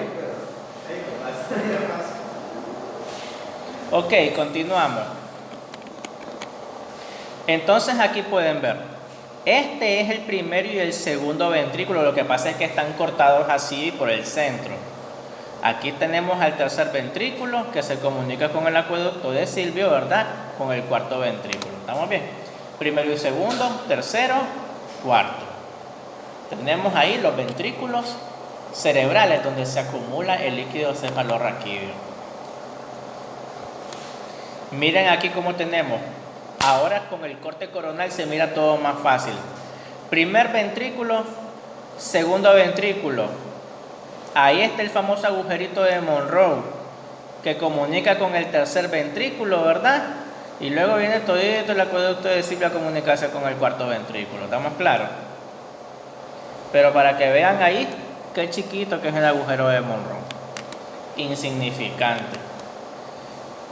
Ok, continuamos. Entonces aquí pueden ver, este es el primero y el segundo ventrículo, lo que pasa es que están cortados así por el centro. Aquí tenemos al tercer ventrículo que se comunica con el acueducto de Silvio, ¿verdad? Con el cuarto ventrículo. ¿Estamos bien? Primero y segundo, tercero, cuarto. Tenemos ahí los ventrículos cerebrales donde se acumula el líquido cefalorraquídeo. Miren aquí cómo tenemos. Ahora con el corte coronal se mira todo más fácil. Primer ventrículo, segundo ventrículo. Ahí está el famoso agujerito de Monroe que comunica con el tercer ventrículo, ¿verdad? Y luego viene todo el acueducto de Silvio a comunicarse con el cuarto ventrículo. ¿Estamos claros? Pero para que vean ahí qué chiquito que es el agujero de Monroe. Insignificante.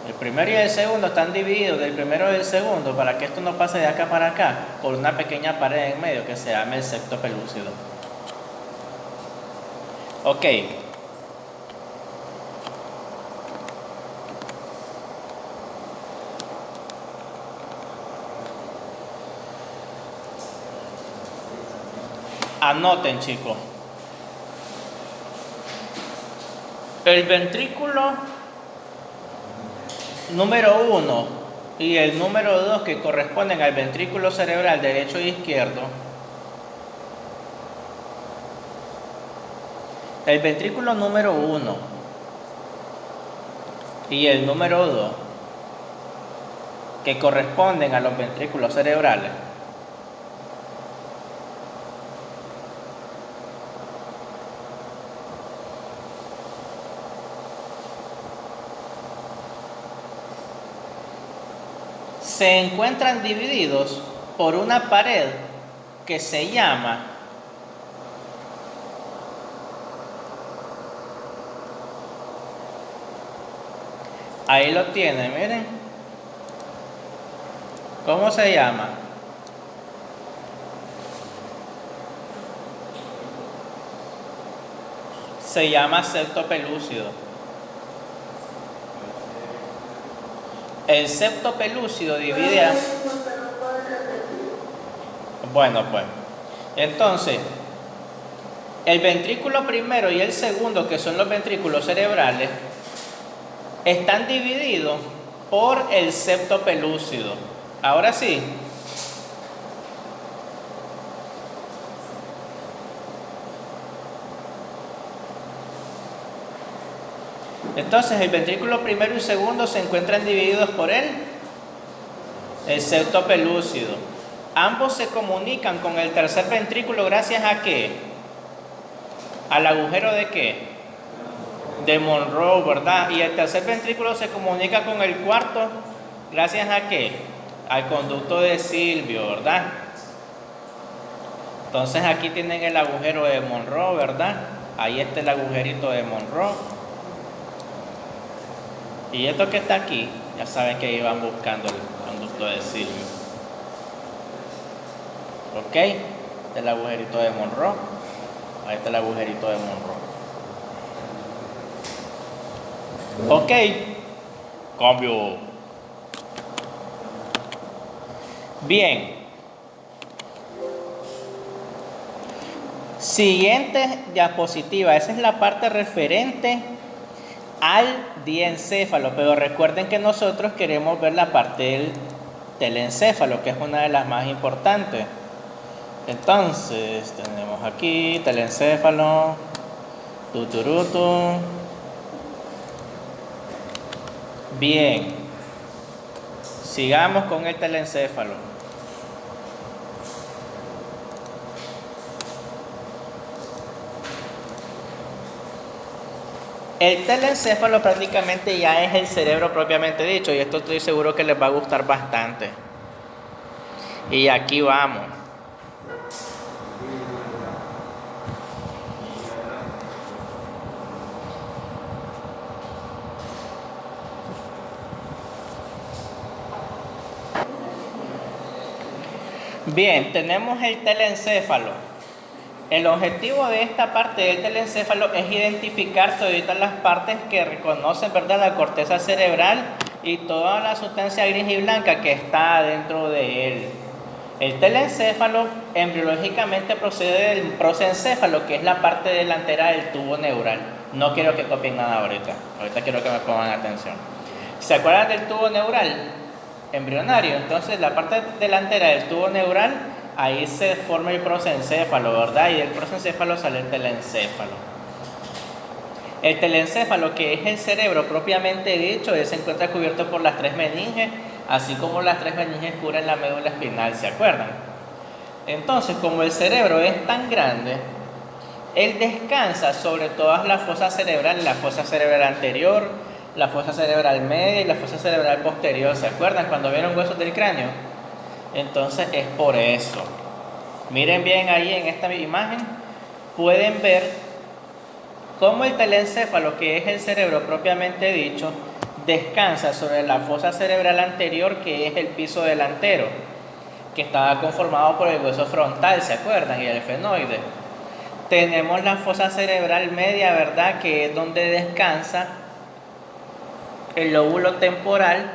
El primero y el segundo están divididos del primero y del segundo para que esto no pase de acá para acá por una pequeña pared en medio que se llama el septo pelúcido. Ok. Anoten, chicos. El ventrículo número 1 y el número 2 que corresponden al ventrículo cerebral derecho e izquierdo. El ventrículo número 1 y el número 2 que corresponden a los ventrículos cerebrales se encuentran divididos por una pared que se llama ahí lo tienen, miren. ¿Cómo se llama? Se llama septo pelúcido. El septo pelúcido divide a... Bueno, pues. Entonces, el ventrículo primero y el segundo, que son los ventrículos cerebrales, están divididos por el septo pelúcido. Ahora sí. Entonces, el ventrículo primero y segundo se encuentran divididos por el septo pelúcido. Ambos se comunican con el tercer ventrículo gracias a ¿qué? Al agujero de ¿qué? De Monroe, ¿verdad? Y el tercer ventrículo se comunica con el cuarto gracias a ¿qué? Al conducto de Silvio, ¿verdad? Entonces aquí tienen el agujero de Monroe, ¿verdad? Ahí está el agujerito de Monroe. Y esto que está aquí, ya saben que iban buscando el conducto de Silvio. ¿Ok? Este es el agujerito de Monroe. Ahí está el agujerito de Monroe. ¿Ok? Cambio. Bien. Siguiente diapositiva. Esa es la parte referente al diencéfalo, pero recuerden que nosotros queremos ver la parte del telencéfalo, que es una de las más importantes. Entonces, tenemos aquí telencéfalo, tuturutu. Bien, sigamos con el telencéfalo. El telencéfalo prácticamente ya es el cerebro propiamente dicho, y esto estoy seguro que les va a gustar bastante. Y aquí vamos. Bien, tenemos el telencéfalo. El objetivo de esta parte del telencéfalo es identificar todas las partes que reconocen, ¿verdad?, la corteza cerebral y toda la sustancia gris y blanca que está dentro de él. El telencéfalo embriológicamente procede del prosencéfalo, que es la parte delantera del tubo neural. No quiero que copien nada ahorita quiero que me pongan atención. ¿Se acuerdan del tubo neural embrionario? Entonces la parte delantera del tubo neural, ahí se forma el prosencéfalo, ¿verdad? Y del prosencéfalo sale el telencéfalo. El telencéfalo, que es el cerebro propiamente dicho, se encuentra cubierto por las 3 meninges, así como las 3 meninges cubren la médula espinal, ¿se acuerdan? Entonces, como el cerebro es tan grande, él descansa sobre todas las fosas cerebrales, la fosa cerebral anterior, la fosa cerebral media y la fosa cerebral posterior, ¿se acuerdan cuando vieron huesos del cráneo? Entonces es por eso. Miren bien ahí en esta imagen, pueden ver cómo el telencéfalo, que es el cerebro propiamente dicho, descansa sobre la fosa cerebral anterior, que es el piso delantero, que estaba conformado por el hueso frontal, ¿se acuerdan? Y el efenoide. Tenemos la fosa cerebral media, ¿verdad?, que es donde descansa el lóbulo temporal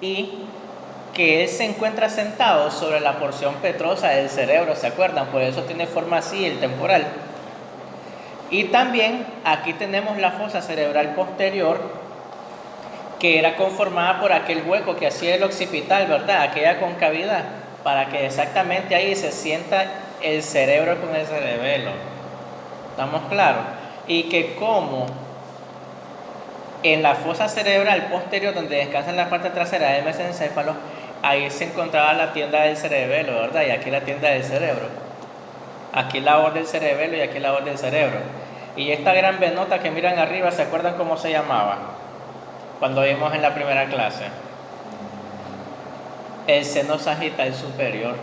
y que él se encuentra sentado sobre la porción petrosa del cerebro, ¿se acuerdan? Por eso tiene forma así el temporal. Y también aquí tenemos la fosa cerebral posterior, que era conformada por aquel hueco que hacía el occipital, ¿verdad? Aquella concavidad, para que exactamente ahí se sienta el cerebro con el cerebelo. ¿Estamos claros? Y que como en la fosa cerebral posterior, donde descansa en la parte trasera del mesencéfalo, ahí se encontraba la tienda del cerebelo, ¿verdad? Y aquí la tienda del cerebro. Aquí la voz del cerebelo y aquí la voz del cerebro. Y esta gran venota que miran arriba, ¿se acuerdan cómo se llamaba? Cuando vimos en la primera clase. El seno sagital superior.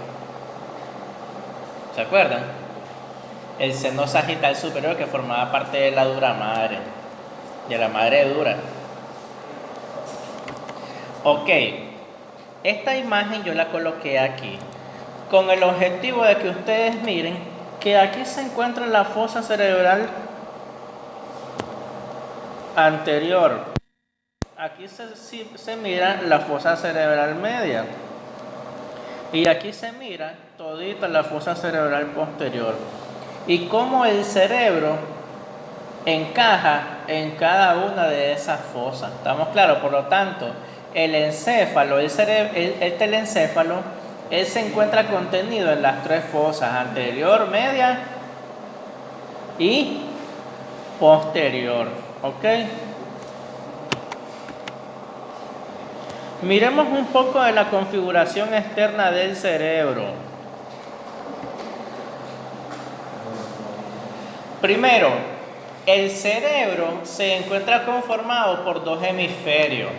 ¿Se acuerdan? El seno sagital superior que formaba parte de la dura madre. De la madre dura. Ok. Esta imagen yo la coloqué aquí. Con el objetivo de que ustedes miren que aquí se encuentra la fosa cerebral anterior. Aquí se mira la fosa cerebral media. Y aquí se mira todita la fosa cerebral posterior. Y cómo el cerebro encaja en cada una de esas fosas. ¿Estamos claros? Por lo tanto, el encéfalo, el telencéfalo, él se encuentra contenido en las tres fosas, anterior, media y posterior. ¿Ok? Miremos un poco de la configuración externa del cerebro. Primero, el cerebro se encuentra conformado por dos hemisferios.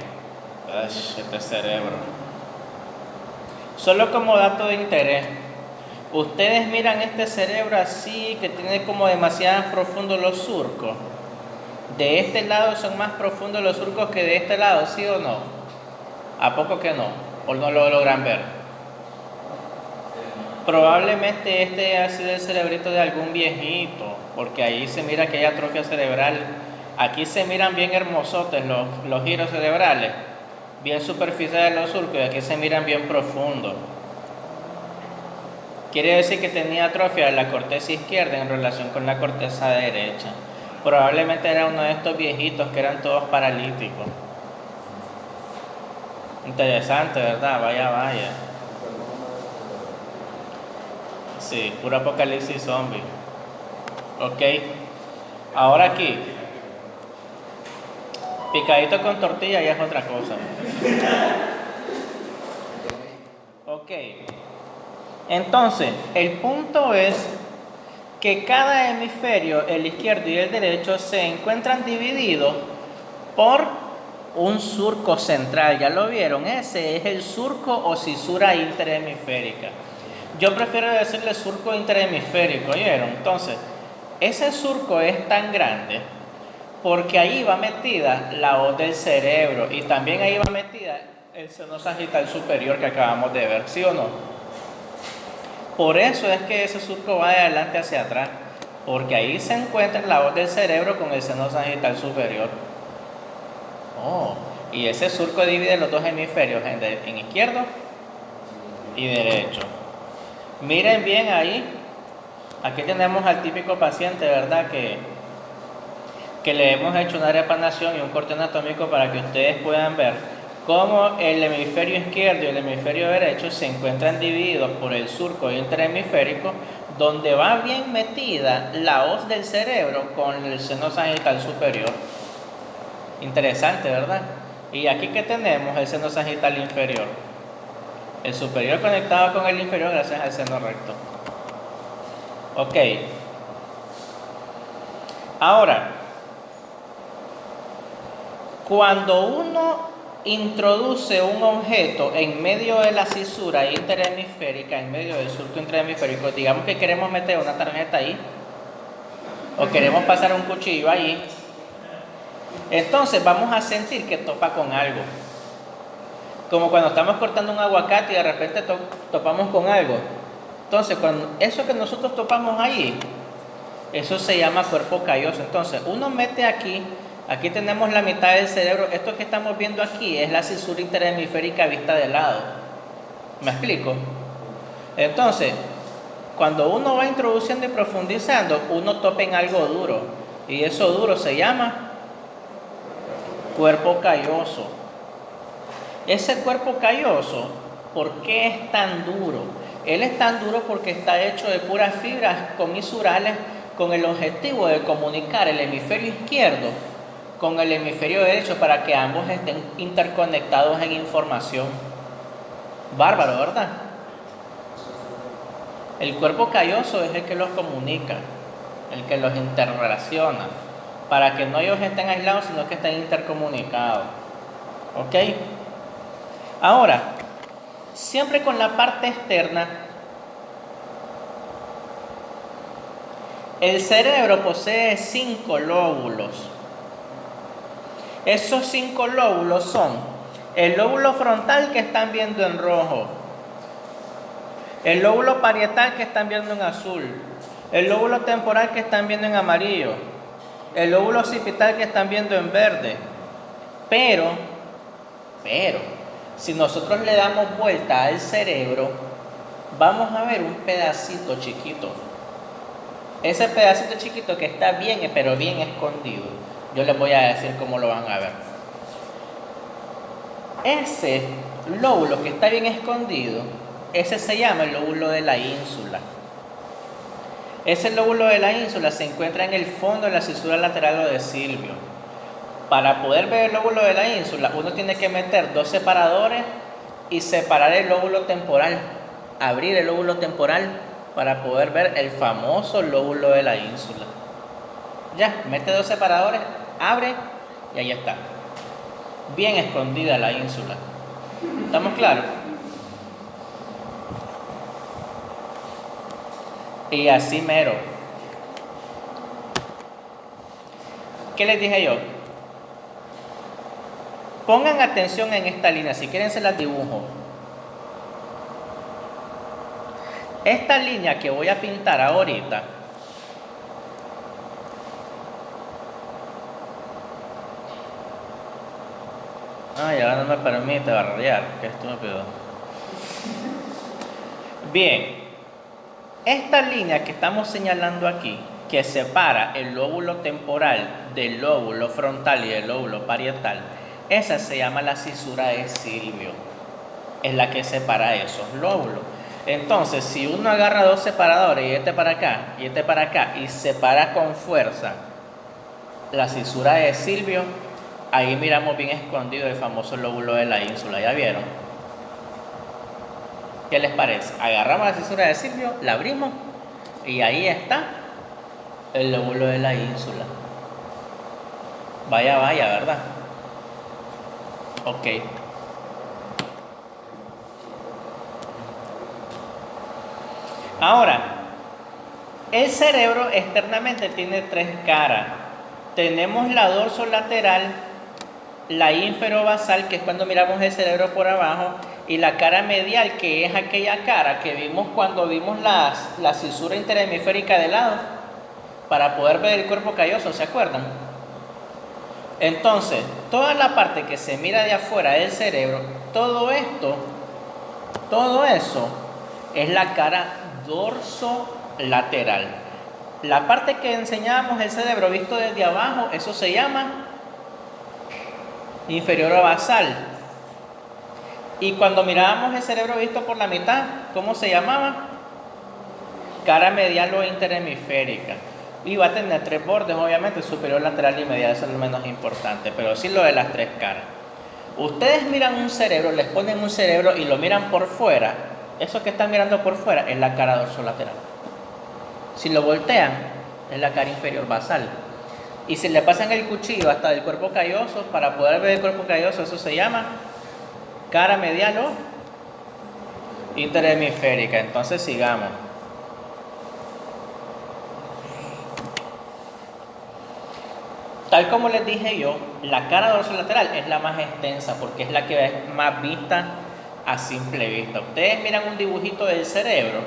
Este cerebro. Solo como dato de interés, ustedes miran este cerebro así, que tiene como demasiado profundos los surcos. De este lado son más profundos los surcos que de este lado, ¿sí o no? ¿A poco que no? ¿O no lo logran ver? Probablemente este ha sido el cerebrito de algún viejito, porque ahí se mira que hay atrofia cerebral. Aquí se miran bien hermosotes los giros cerebrales, bien superficiales los surcos, y aquí se miran bien profundos. Quiere decir que tenía atrofia de la corteza izquierda en relación con la corteza derecha. Probablemente era uno de estos viejitos que eran todos paralíticos. Interesante, ¿verdad? Vaya, vaya. Sí, puro apocalipsis zombie. Ok. Ahora aquí. Picadito con tortilla ya es otra cosa. Ok. Entonces, el punto es que cada hemisferio, el izquierdo y el derecho, se encuentran divididos por un surco central. ¿Ya lo vieron? Ese es el surco o cisura interhemisférica. Yo prefiero decirle surco interhemisférico, ¿oyeron? Entonces, ese surco es tan grande porque ahí va metida la hoz del cerebro y también ahí va metida el seno sagital superior que acabamos de ver, ¿sí o no? Por eso es que ese surco va de adelante hacia atrás, porque ahí se encuentra la hoz del cerebro con el seno sagital superior. Oh, y ese surco divide los dos hemisferios en izquierdo y derecho. Miren bien ahí, aquí tenemos al típico paciente, ¿verdad? Que le hemos hecho una repanación y un corte anatómico para que ustedes puedan ver cómo el hemisferio izquierdo y el hemisferio derecho se encuentran divididos por el surco interhemisférico, donde va bien metida la hoz del cerebro con el seno sagital superior. Interesante, ¿verdad? Y aquí que tenemos el seno sagital inferior. El superior conectado con el inferior gracias al seno recto. Ok. Ahora, cuando uno introduce un objeto en medio de la cisura interhemisférica, en medio del surco interhemisférico, digamos que queremos meter una tarjeta ahí, o queremos pasar un cuchillo ahí, entonces vamos a sentir que topa con algo. Como cuando estamos cortando un aguacate y de repente topamos con algo. Entonces, cuando eso que nosotros topamos ahí, eso se llama cuerpo calloso. Entonces, uno mete aquí tenemos la mitad del cerebro. Esto que estamos viendo aquí es la cisura interhemisférica vista de lado. ¿Me explico? Entonces, cuando uno va introduciendo y profundizando, uno topa en algo duro. Y eso duro se llama cuerpo calloso. Ese cuerpo calloso, ¿por qué es tan duro? Él es tan duro porque está hecho de puras fibras comisurales con el objetivo de comunicar el hemisferio izquierdo con el hemisferio derecho para que ambos estén interconectados en información. Bárbaro, ¿verdad? El cuerpo calloso es el que los comunica, el que los interrelaciona, para que no ellos estén aislados, sino que estén intercomunicados. ¿Ok? Ahora, siempre con la parte externa. El cerebro posee 5 lóbulos. Esos 5 lóbulos son el lóbulo frontal que están viendo en rojo, el lóbulo parietal que están viendo en azul, el lóbulo temporal que están viendo en amarillo, el lóbulo occipital que están viendo en verde. Pero, si nosotros le damos vuelta al cerebro, vamos a ver un pedacito chiquito. Ese pedacito chiquito que está bien, pero bien escondido. Yo les voy a decir cómo lo van a ver. Ese lóbulo que está bien escondido, ese se llama el lóbulo de la ínsula. Ese lóbulo de la ínsula se encuentra en el fondo de la cisura lateral de Silvio. Para poder ver el lóbulo de la ínsula, uno tiene que meter 2 separadores y separar el lóbulo temporal, abrir el lóbulo temporal para poder ver el famoso lóbulo de la ínsula. Ya, mete 2 separadores, abre y ahí está. Bien escondida la ínsula. ¿Estamos claros? Y así mero. ¿Qué les dije yo? Pongan atención en esta línea, si quieren se las dibujo. Esta línea que voy a pintar ahorita ahora no me permite barrear, qué estúpido. Bien, esta línea que estamos señalando aquí, que separa el lóbulo temporal del lóbulo frontal y del lóbulo parietal, esa se llama la cisura de Silvio. Es la que separa esos lóbulos. Entonces, si uno agarra 2 separadores y este para acá y este para acá y separa con fuerza la cisura de Silvio, ahí miramos bien escondido el famoso lóbulo de la ínsula. ¿Ya vieron? ¿Qué les parece? Agarramos la cisura de Silvio, la abrimos y ahí está el lóbulo de la ínsula. Vaya, ¿verdad? Ok. Ahora, el cerebro externamente tiene 3 caras. Tenemos la dorsolateral, la inferobasal, que es cuando miramos el cerebro por abajo, y la cara medial, que es aquella cara que vimos cuando vimos la cisura interhemisférica de lado, para poder ver el cuerpo calloso, ¿se acuerdan? Entonces, toda la parte que se mira de afuera del cerebro, todo eso es la cara dorsolateral. La parte que enseñábamos el cerebro visto desde abajo, eso se llama inferobasal. Y cuando mirábamos el cerebro visto por la mitad, ¿cómo se llamaba? Cara medial o interhemisférica. Y va a tener 3 bordes, obviamente, superior, lateral y medial, eso es lo menos importante, pero sí lo de las 3 caras. Ustedes miran un cerebro, les ponen un cerebro y lo miran por fuera. Eso que están mirando por fuera es la cara dorsolateral. Si lo voltean, es la cara inferior basal. Y si le pasan el cuchillo hasta el cuerpo calloso, para poder ver el cuerpo calloso, eso se llama cara medial o interhemisférica. Entonces sigamos. Tal como les dije yo, la cara dorsolateral es la más extensa porque es la que es más vista a simple vista. Ustedes miran un dibujito del cerebro,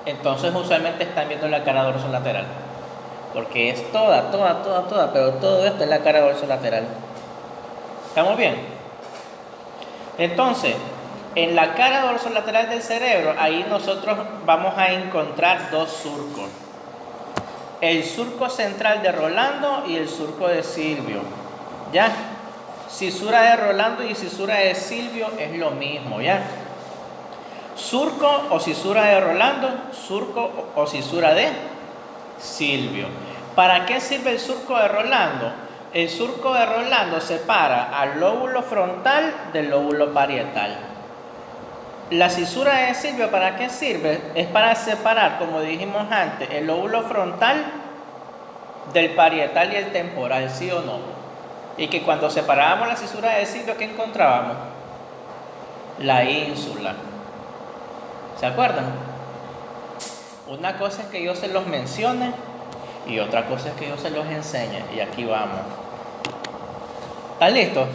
entonces usualmente están viendo la cara dorsolateral, porque es toda, pero todo esto es la cara dorsolateral. ¿Estamos bien? Entonces, en la cara dorsolateral del cerebro, ahí nosotros vamos a encontrar 2 surcos. El surco central de Rolando y el surco de Silvio. ¿Ya? Cisura de Rolando y cisura de Silvio es lo mismo, ¿ya? Surco o cisura de Rolando, surco o cisura de Silvio. ¿Para qué sirve el surco de Rolando? El surco de Rolando separa al lóbulo frontal del lóbulo parietal. La cisura de Silvio, ¿para qué sirve? Es para separar, como dijimos antes, el lóbulo frontal del parietal y el temporal, ¿sí o no? Y que cuando separábamos la cisura de Silvio, ¿qué encontrábamos? La ínsula. ¿Se acuerdan? Una cosa es que yo se los mencione y otra cosa es que yo se los enseñe. Y aquí vamos. ¿Están listos?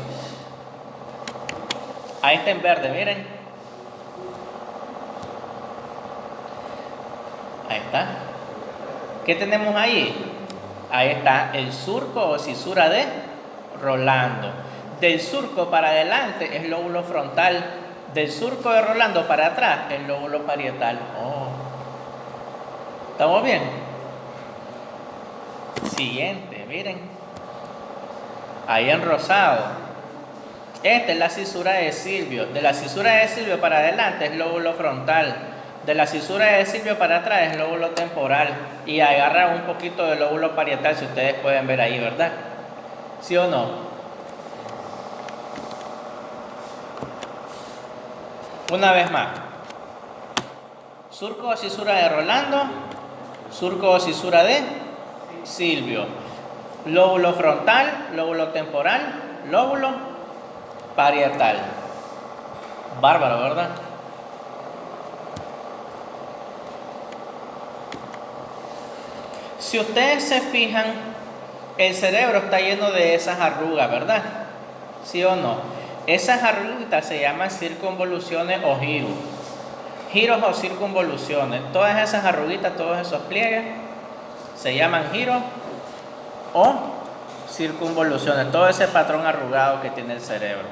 Ahí está en verde, miren. Ahí está. ¿Qué tenemos ahí? Ahí está el surco o cisura de Rolando. Del surco para adelante es lóbulo frontal. Del surco de Rolando para atrás es lóbulo parietal. Oh. ¿Estamos bien? Siguiente, miren. Ahí en rosado. Esta es la cisura de Silvio. De la cisura de Silvio para adelante es lóbulo frontal. De la cisura de Silvio para atrás es lóbulo temporal. Y agarra un poquito del lóbulo parietal, si ustedes pueden ver ahí, ¿verdad? ¿Sí o no? Una vez más. Surco o cisura de Rolando. Surco o cisura de Silvio. Lóbulo frontal, lóbulo temporal, lóbulo parietal. Bárbaro, ¿verdad? Si ustedes se fijan, el cerebro está lleno de esas arrugas, ¿verdad? ¿Sí o no? Esas arruguitas se llaman circunvoluciones o giros. Giros o circunvoluciones. Todas esas arruguitas, todos esos pliegues, se llaman giros o circunvoluciones. Todo ese patrón arrugado que tiene el cerebro.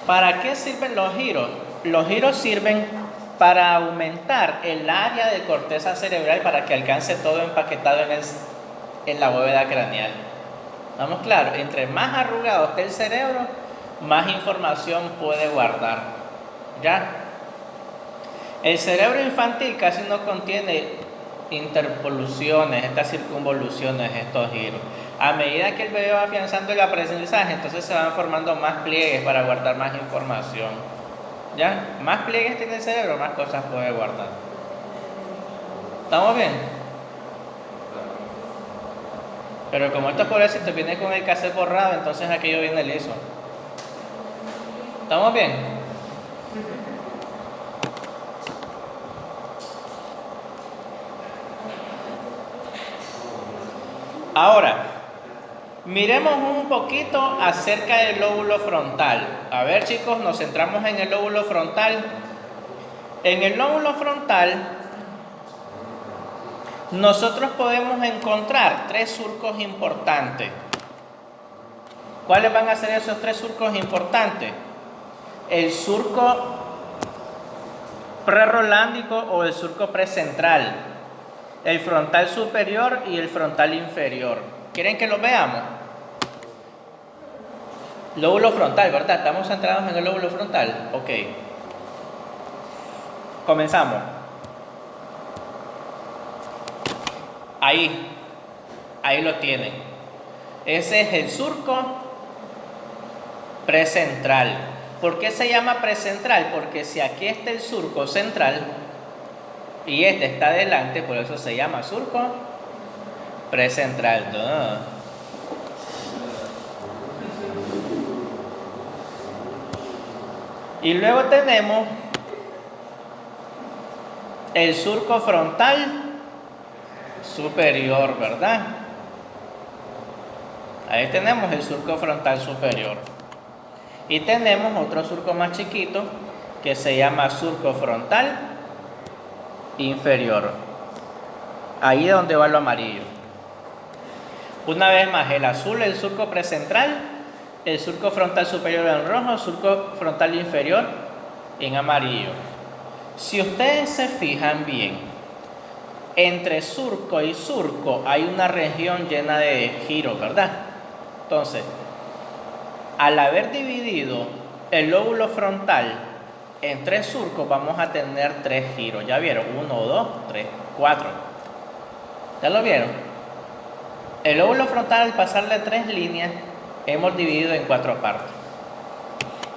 ¿Para qué sirven los giros? Los giros sirven para aumentar el área de corteza cerebral para que alcance todo empaquetado en la bóveda craneal. ¿Vamos claro? Entre más arrugado esté el cerebro, más información puede guardar. ¿Ya? El cerebro infantil casi no contiene interpoluciones, estas circunvoluciones, estos giros. A medida que el bebé va afianzando el aprendizaje, entonces se van formando más pliegues para guardar más información. ¿Ya? Más pliegues tiene el cerebro, más cosas puede guardar. ¿Estamos bien? Pero como estos pobrecitos vienen con el cassette borrado, entonces aquello viene liso. ¿Estamos bien? Ahora, miremos un poquito acerca del lóbulo frontal. A ver, chicos, nos centramos en el lóbulo frontal. En el lóbulo frontal, nosotros podemos encontrar 3 surcos importantes. ¿Cuáles van a ser esos 3 surcos importantes? El surco prerolándico o el surco precentral, el frontal superior y el frontal inferior. ¿Quieren que lo veamos? Lóbulo frontal, ¿verdad? ¿Estamos centrados en el lóbulo frontal? Ok. Comenzamos. Ahí lo tienen. Ese es el surco precentral. ¿Por qué se llama precentral? Porque si aquí está el surco central y este está adelante, por eso se llama surco precentral. Y luego tenemos el surco frontal superior, ¿verdad? Ahí tenemos el surco frontal superior. Y tenemos otro surco más chiquito que se llama surco frontal inferior. Ahí es donde va lo amarillo. Una vez más, el azul es el surco precentral, el surco frontal superior en rojo, el surco frontal inferior en amarillo. Si ustedes se fijan bien, entre surco y surco hay una región llena de giros, ¿verdad? Entonces, al haber dividido el lóbulo frontal en 3 surcos, vamos a tener 3 giros. ¿Ya vieron? 1, 2, 3, 4. ¿Ya lo vieron? El lóbulo frontal, al pasarle 3 líneas, hemos dividido en 4 partes.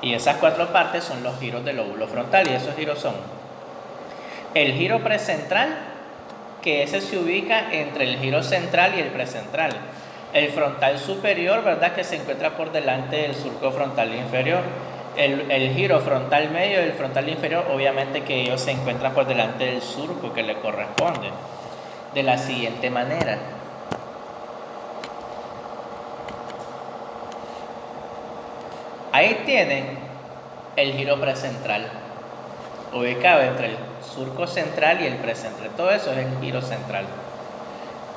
Y esas 4 partes son los giros del lóbulo frontal. Y esos giros son el giro precentral, que ese se ubica entre el giro central y el precentral. El frontal superior, ¿verdad?, que se encuentra por delante del surco frontal inferior. El giro frontal medio y el frontal inferior, obviamente que ellos se encuentran por delante del surco que le corresponde. De la siguiente manera. Ahí tienen el giro precentral, ubicado entre el surco central y el precentral. Todo eso es el giro central.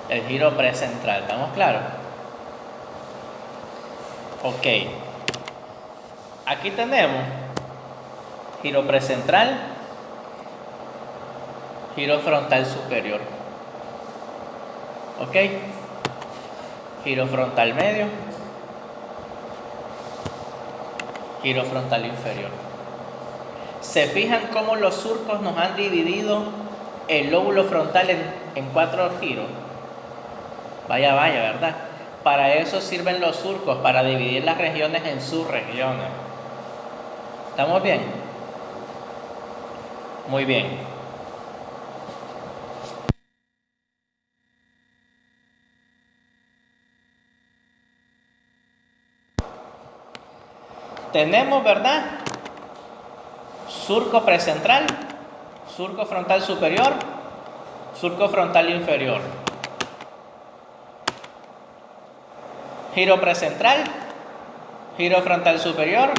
El giro precentral, ¿estamos claros? Ok. Aquí tenemos giro precentral, giro frontal superior. Ok. Giro frontal medio, giro frontal inferior. ¿Se fijan cómo los surcos nos han dividido el lóbulo frontal en 4 giros? Vaya, ¿verdad? Para eso sirven los surcos, para dividir las regiones en subregiones. ¿Estamos bien? Muy bien. Tenemos, ¿verdad? Surco precentral, surco frontal superior, surco frontal inferior. Giro precentral, giro frontal superior,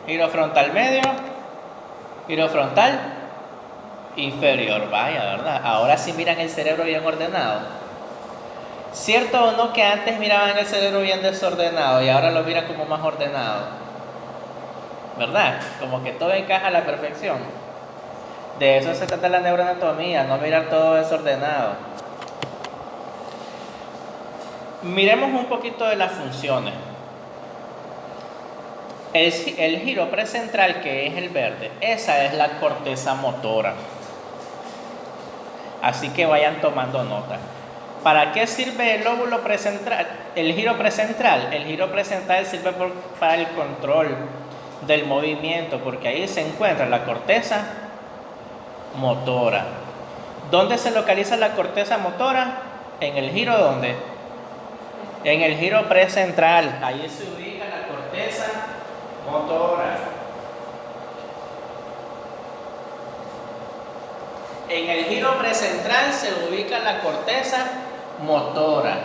giro frontal medio, giro frontal inferior. Vaya, ¿verdad? Ahora sí miran el cerebro bien ordenado. ¿Cierto o no que antes miraban el cerebro bien desordenado y ahora lo miran como más ordenado? ¿Verdad? Como que todo encaja a la perfección. De eso se trata la neuroanatomía, no mirar todo desordenado. Miremos un poquito de las funciones. El giro precentral, que es el verde, esa es la corteza motora. Así que vayan tomando nota. ¿Para qué sirve el lóbulo precentral? El giro precentral. El giro precentral sirve para el control del movimiento, porque ahí se encuentra la corteza motora. ¿Dónde se localiza la corteza motora? En el giro, ¿dónde? En el giro precentral. Ahí se ubica la corteza motora. En el giro precentral se ubica la corteza motora.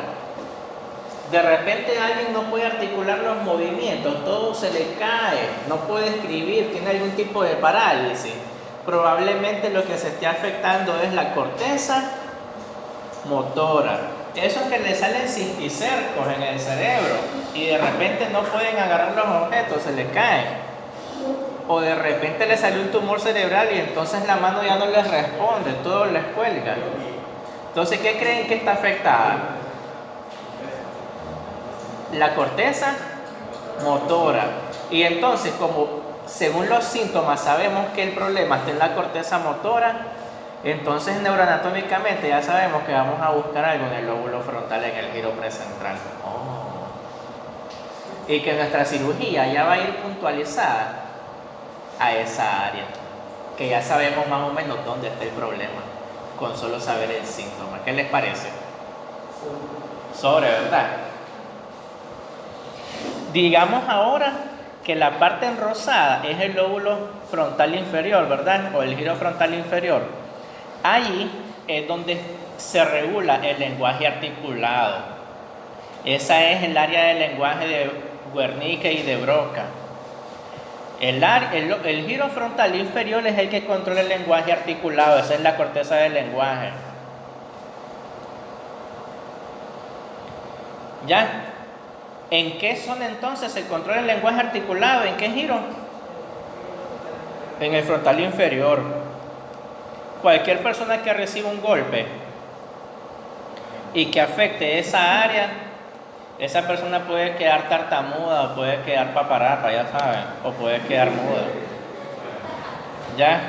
De repente alguien no puede articular los movimientos, todo se le cae, no puede escribir, tiene algún tipo de parálisis. Probablemente lo que se esté afectando es la corteza motora. Esos que le salen cisticercos en el cerebro y de repente no pueden agarrar los objetos, se le caen. O de repente le salió un tumor cerebral y entonces la mano ya no les responde, todo les cuelga. Entonces, ¿qué creen que está afectada? La corteza motora. Y entonces, como según los síntomas sabemos que el problema está en la corteza motora, entonces neuroanatómicamente ya sabemos que vamos a buscar algo en el lóbulo frontal, en el giro precentral. Y que nuestra cirugía ya va a ir puntualizada a esa área, que ya sabemos más o menos dónde está el problema, con solo saber el síntoma. ¿Qué les parece? Sobre, ¿verdad? Digamos ahora que la parte enrosada es el lóbulo frontal inferior, ¿verdad? O el giro frontal inferior. Ahí es donde se regula el lenguaje articulado. Esa es el área del lenguaje de Wernicke y de Broca. El giro frontal inferior es el que controla el lenguaje articulado. Esa es la corteza del lenguaje. ¿Ya? ¿En qué zona entonces se controla el lenguaje articulado? ¿En qué giro? En el frontal inferior. Cualquier persona que reciba un golpe y que afecte esa área, esa persona puede quedar tartamuda o puede quedar paparapa, ya saben, o puede quedar muda. ¿Ya?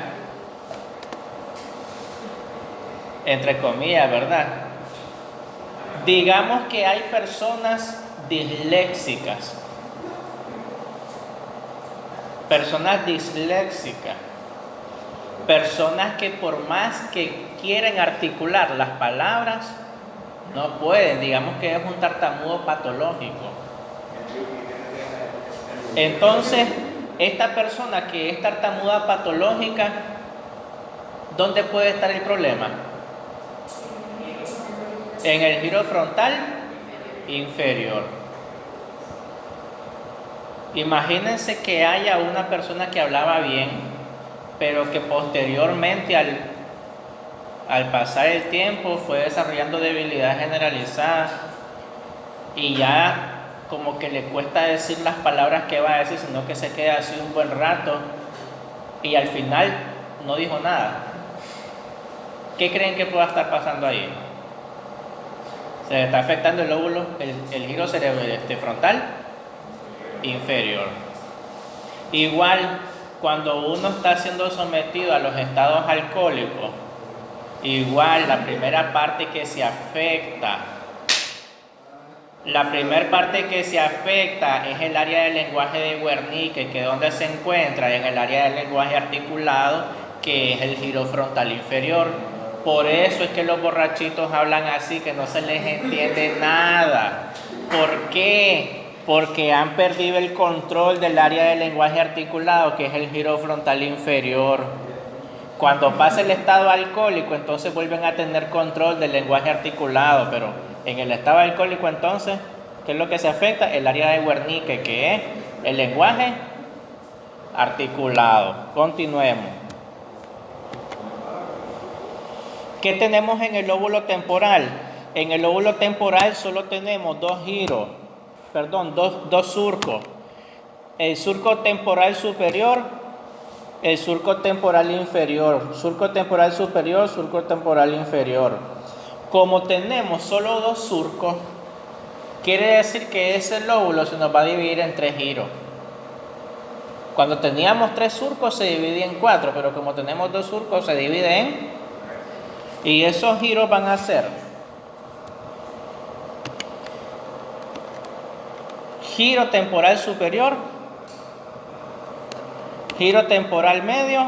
Entre comillas, ¿verdad? Digamos que hay personas disléxicas. Personas disléxicas. Personas que por más que quieren articular las palabras, no pueden. Digamos que es un tartamudo patológico. Entonces, esta persona que es tartamuda patológica, ¿dónde puede estar el problema? En el giro frontal inferior. Imagínense que haya una persona que hablaba bien, pero que posteriormente al pasar el tiempo fue desarrollando debilidad generalizada y ya como que le cuesta decir las palabras que va a decir, sino que se queda así un buen rato y al final no dijo nada. ¿Qué creen que pueda estar pasando ahí? Se está afectando el lóbulo, el giro frontal inferior. Igual, cuando uno está siendo sometido a los estados alcohólicos, igual la primera parte que se afecta, es el área del lenguaje de Wernicke, que es donde se encuentra en el área del lenguaje articulado, que es el giro frontal inferior. Por eso es que los borrachitos hablan así, que no se les entiende nada. ¿Por qué? Porque han perdido el control del área del lenguaje articulado, que es el giro frontal inferior. Cuando pasa el estado alcohólico, entonces vuelven a tener control del lenguaje articulado, pero en el estado alcohólico entonces, ¿qué es lo que se afecta? El área de Wernicke, que es el lenguaje articulado. Continuemos. ¿Qué tenemos en el lóbulo temporal? En el lóbulo temporal solo tenemos dos surcos. El surco temporal superior, el surco temporal inferior. Surco temporal superior, surco temporal inferior. Como tenemos solo dos surcos, quiere decir que ese lóbulo se nos va a dividir en 3 giros. Cuando teníamos 3 surcos se dividía en 4, pero como tenemos 2 surcos se divide en... Y esos giros van a ser giro temporal superior, giro temporal medio,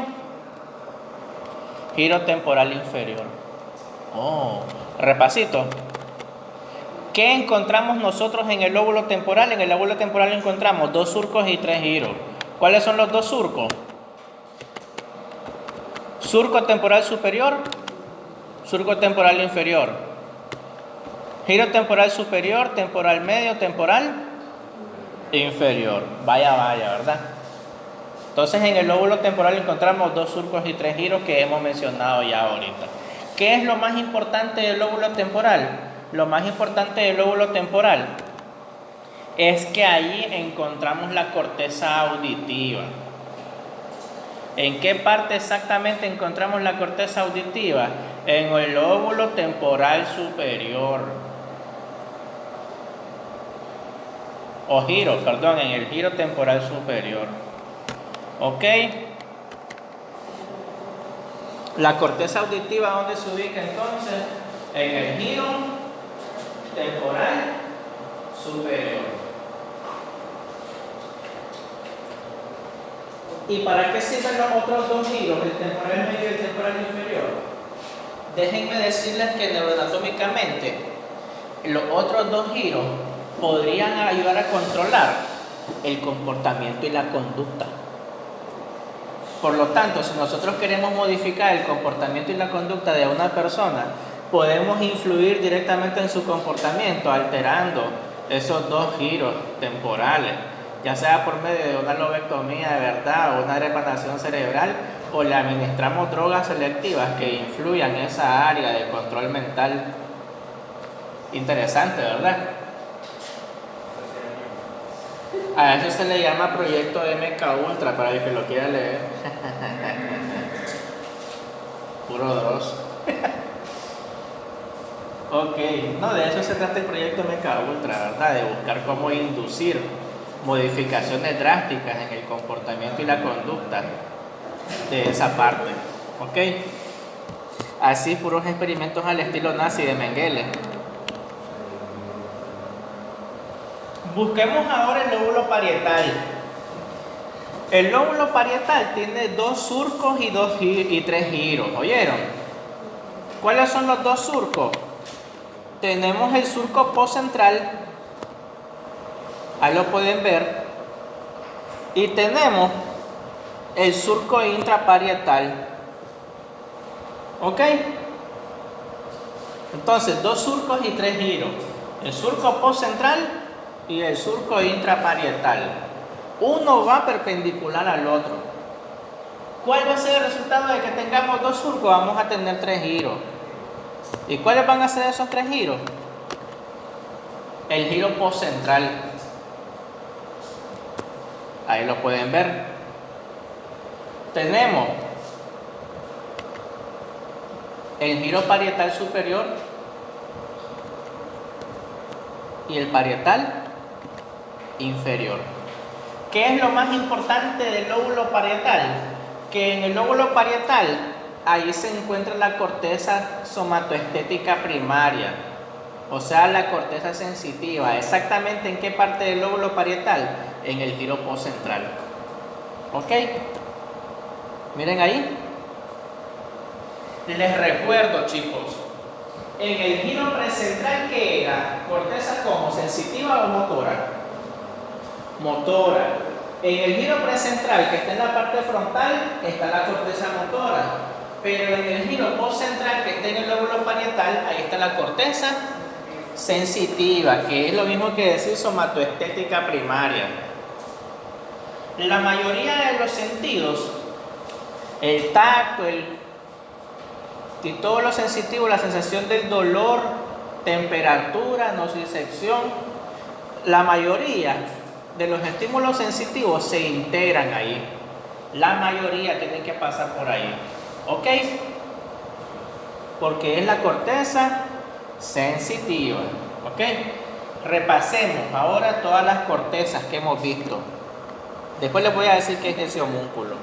giro temporal inferior. Repasito. ¿Qué encontramos nosotros en el lóbulo temporal? En el lóbulo temporal encontramos 2 surcos y 3 giros. ¿Cuáles son los 2 surcos? Surco temporal superior, surco temporal inferior. Giro temporal superior, temporal medio, temporal inferior. Vaya, ¿verdad? Entonces en el lóbulo temporal encontramos 2 surcos y 3 giros que hemos mencionado ya ahorita. ¿Qué es lo más importante del lóbulo temporal? Lo más importante del lóbulo temporal es que allí encontramos la corteza auditiva. ¿En qué parte exactamente encontramos la corteza auditiva? En el lóbulo temporal superior. En el giro temporal superior. ¿Ok? La corteza auditiva, ¿dónde se ubica entonces? En el giro temporal superior. ¿Y para qué sirven los otros 2 giros, el temporal medio y el temporal inferior? Déjenme decirles que neuroanatómicamente los otros 2 giros podrían ayudar a controlar el comportamiento y la conducta. Por lo tanto, si nosotros queremos modificar el comportamiento y la conducta de una persona, podemos influir directamente en su comportamiento alterando esos 2 giros temporales, ya sea por medio de una lobectomía de verdad o una drepanación cerebral, o le administramos drogas selectivas que influyan en esa área de control mental. Interesante, ¿verdad? A eso se le llama proyecto MK Ultra, para el que lo quiera leer. Puro Dross. Ok, no, de eso se trata el proyecto MK Ultra, ¿verdad? De buscar cómo inducir modificaciones drásticas en el comportamiento y la conducta de esa parte. Ok, así puros experimentos al estilo nazi de Mengele. Busquemos ahora el lóbulo parietal. El lóbulo parietal tiene 2 surcos y 3 giros. ¿Oyeron? ¿Cuáles son los 2 surcos? Tenemos el surco postcentral. Ahí lo pueden ver. Y tenemos el surco intraparietal. ¿Ok? Entonces, 2 surcos y 3 giros. El surco postcentral y el surco intraparietal. Uno va perpendicular al otro. ¿Cuál va a ser el resultado de que tengamos 2 surcos? Vamos a tener 3 giros. ¿Y cuáles van a ser esos 3 giros? El giro postcentral. Ahí lo pueden ver. Tenemos el giro parietal superior y el parietal inferior. ¿Qué es lo más importante del lóbulo parietal? Que en el lóbulo parietal ahí se encuentra la corteza somatoestética primaria, o sea, la corteza sensitiva. ¿Exactamente en qué parte del lóbulo parietal? En el giro postcentral. ¿Ok? Miren ahí. Les recuerdo, chicos, en el giro precentral, ¿qué era? ¿Corteza como? ¿Sensitiva o motora? Motora. En el giro precentral, que está en la parte frontal, está la corteza motora. Pero en el giro postcentral, que está en el lóbulo parietal, ahí está la corteza sensitiva, que es lo mismo que decir somatoestética primaria. La mayoría de los sentidos, el tacto, y todo lo sensitivo, la sensación del dolor, temperatura, nocicepción, la mayoría de los estímulos sensitivos se integran ahí. La mayoría tienen que pasar por ahí. ¿Ok? Porque es la corteza sensitiva. ¿Ok? Repasemos ahora todas las cortezas que hemos visto. Después les voy a decir qué es ese homúnculo.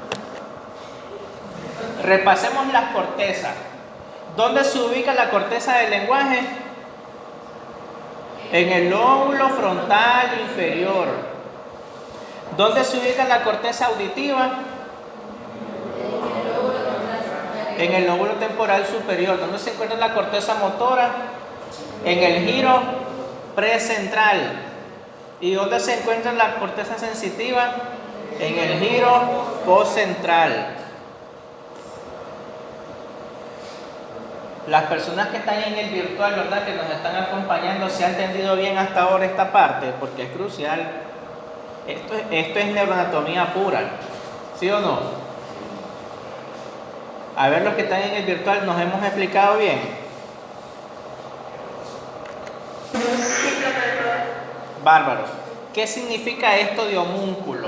Repasemos las cortezas. ¿Dónde se ubica la corteza del lenguaje? En el lóbulo frontal inferior. ¿Dónde se ubica la corteza auditiva? En el lóbulo temporal superior. ¿Dónde se encuentra la corteza motora? En el giro precentral. ¿Y dónde se encuentra la corteza sensitiva? En el giro postcentral. Las personas que están en el virtual, ¿verdad?, que nos están acompañando, ¿se ha entendido bien hasta ahora esta parte? Porque es crucial. Esto es neuroanatomía pura, ¿sí o no? A ver, los que están en el virtual, ¿nos hemos explicado bien? Bárbaro. ¿Qué significa esto de homúnculo?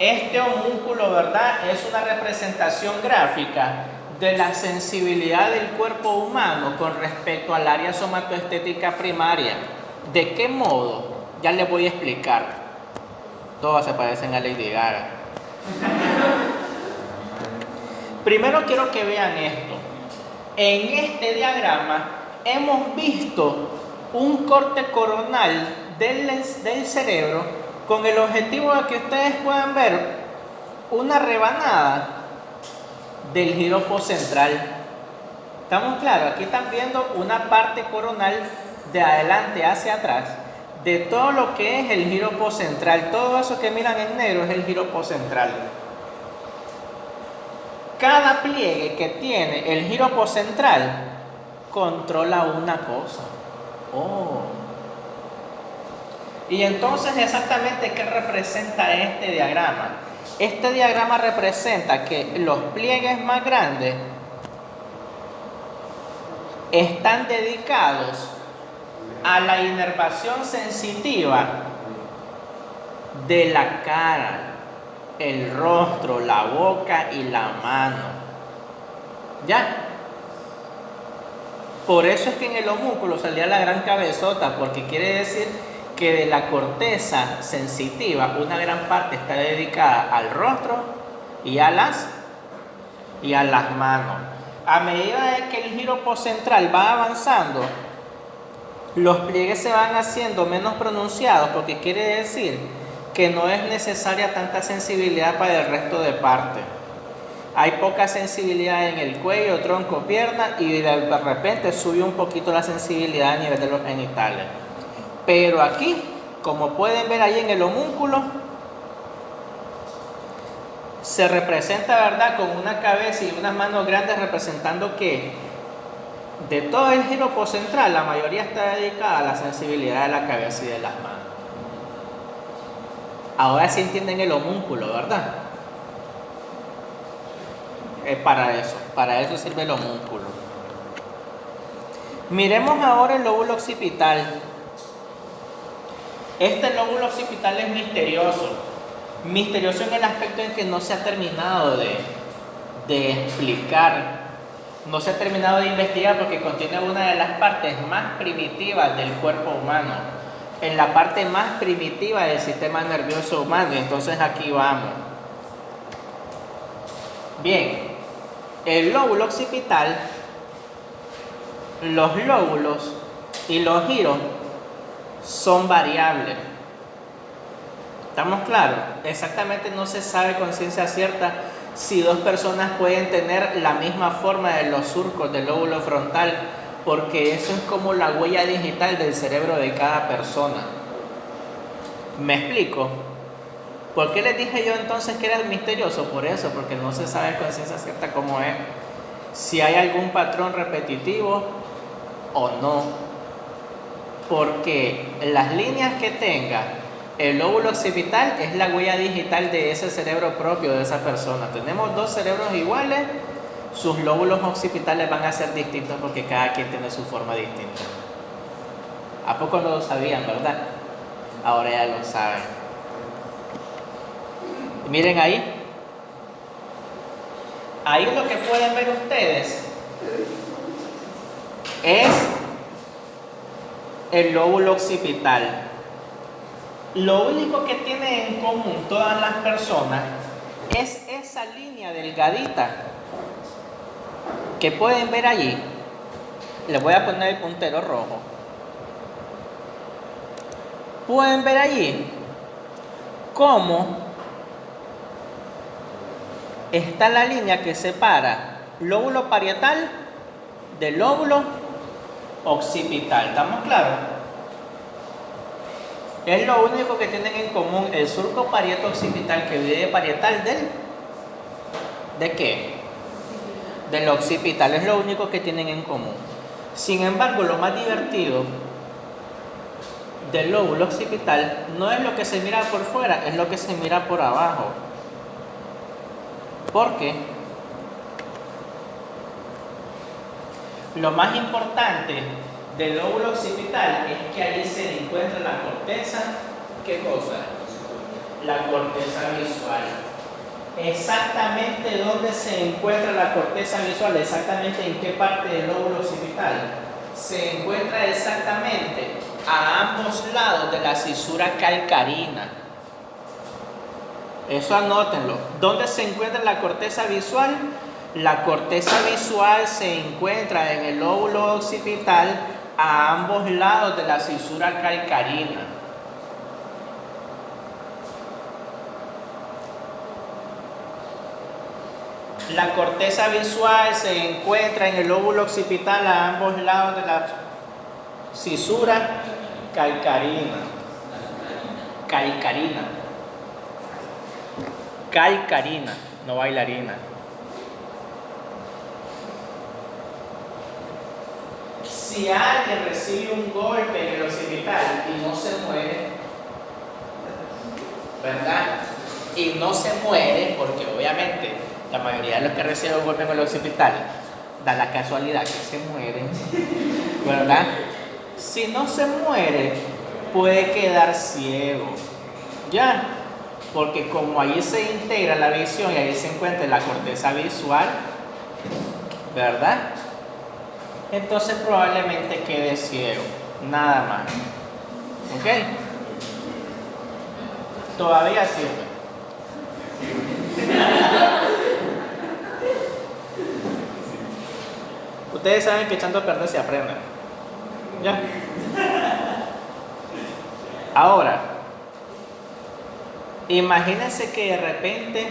Este homúnculo, ¿verdad?, es una representación gráfica de la sensibilidad del cuerpo humano con respecto al área somatoestética primaria. ¿De qué modo? Ya les voy a explicar. Todas se parecen a Lady Gaga. Primero quiero que vean esto. En este diagrama hemos visto un corte coronal del cerebro con el objetivo de que ustedes puedan ver una rebanada del giro postcentral. ¿Estamos claros? Aquí están viendo una parte coronal de adelante hacia atrás de todo lo que es el giro postcentral. Todo eso que miran en negro es el giro postcentral. Cada pliegue que tiene el giro postcentral controla una cosa. Oh. Y entonces, exactamente, ¿qué representa este diagrama? Este diagrama representa que los pliegues más grandes están dedicados a la inervación sensitiva de la cara, el rostro, la boca y la mano. ¿Ya? Por eso es que en el homúnculo salía la gran cabezota, porque quiere decir que de la corteza sensitiva una gran parte está dedicada al rostro y a las manos. A medida de que el giro postcentral va avanzando, los pliegues se van haciendo menos pronunciados, porque quiere decir que no es necesaria tanta sensibilidad para el resto de partes. Hay poca sensibilidad en el cuello, tronco, pierna, y de repente sube un poquito la sensibilidad a nivel de los genitales. Pero aquí, como pueden ver ahí en el homúnculo, se representa, ¿verdad?, con una cabeza y unas manos grandes, representando que de todo el giro central, la mayoría está dedicada a la sensibilidad de la cabeza y de las manos. Ahora sí entienden el homúnculo, ¿verdad? Es para eso sirve el homúnculo. Miremos ahora el lóbulo occipital. Este lóbulo occipital es misterioso. Misterioso en el aspecto en que no se ha terminado de explicar, no se ha terminado de investigar, porque contiene una de las partes más primitivas del cuerpo humano, en la parte más primitiva del sistema nervioso humano. Entonces aquí vamos. Bien, el lóbulo occipital, los lóbulos y los giros son variables. ¿Estamos claros? Exactamente no se sabe con ciencia cierta si dos personas pueden tener la misma forma de los surcos del lóbulo frontal, porque eso es como la huella digital del cerebro de cada persona. ¿Me explico? ¿Por qué les dije yo entonces que era misterioso? Por eso, porque no se sabe con ciencia cierta cómo es, si hay algún patrón repetitivo o no, porque las líneas que tenga el lóbulo occipital es la huella digital de ese cerebro propio de esa persona. Tenemos dos cerebros iguales, sus lóbulos occipitales van a ser distintos porque cada quien tiene su forma distinta. ¿A poco no lo sabían, verdad? Ahora ya lo saben. Miren ahí. Ahí lo que pueden ver ustedes es el lóbulo occipital. Lo único que tienen en común todas las personas es esa línea delgadita que pueden ver allí. Les voy a poner el puntero rojo. Pueden ver allí cómo está la línea que separa lóbulo parietal del lóbulo occipital. ¿Estamos claros? Es lo único que tienen en común el surco parieto-occipital que divide parietal ¿de qué? Del occipital. Es lo único que tienen en común. Sin embargo, lo más divertido del lóbulo occipital no es lo que se mira por fuera, es lo que se mira por abajo. Porque lo más importante del lóbulo occipital es que allí se encuentra la corteza. ¿Qué cosa? La corteza visual. Exactamente dónde se encuentra la corteza visual, exactamente en qué parte del lóbulo occipital. Se encuentra exactamente a ambos lados de la cisura calcarina. Eso anótenlo. ¿Dónde se encuentra la corteza visual? La corteza visual se encuentra en el lóbulo occipital a ambos lados de la cisura calcarina. La corteza visual se encuentra en el lóbulo occipital a ambos lados de la cisura calcarina. Calcarina, no bailarina. Si alguien recibe un golpe en el occipital y no se muere, ¿verdad? Y no se muere, porque obviamente la mayoría de los que reciben un golpe en el occipital da la casualidad que se mueren, ¿verdad? Si no se muere, puede quedar ciego, ¿ya? Porque como allí se integra la visión y allí se encuentra la corteza visual, ¿verdad? Entonces probablemente quede ciego, nada más. ¿Ok? Todavía sirve. Ustedes saben que echando a perder se aprende. ¿Ya? Ahora, imagínense que de repente,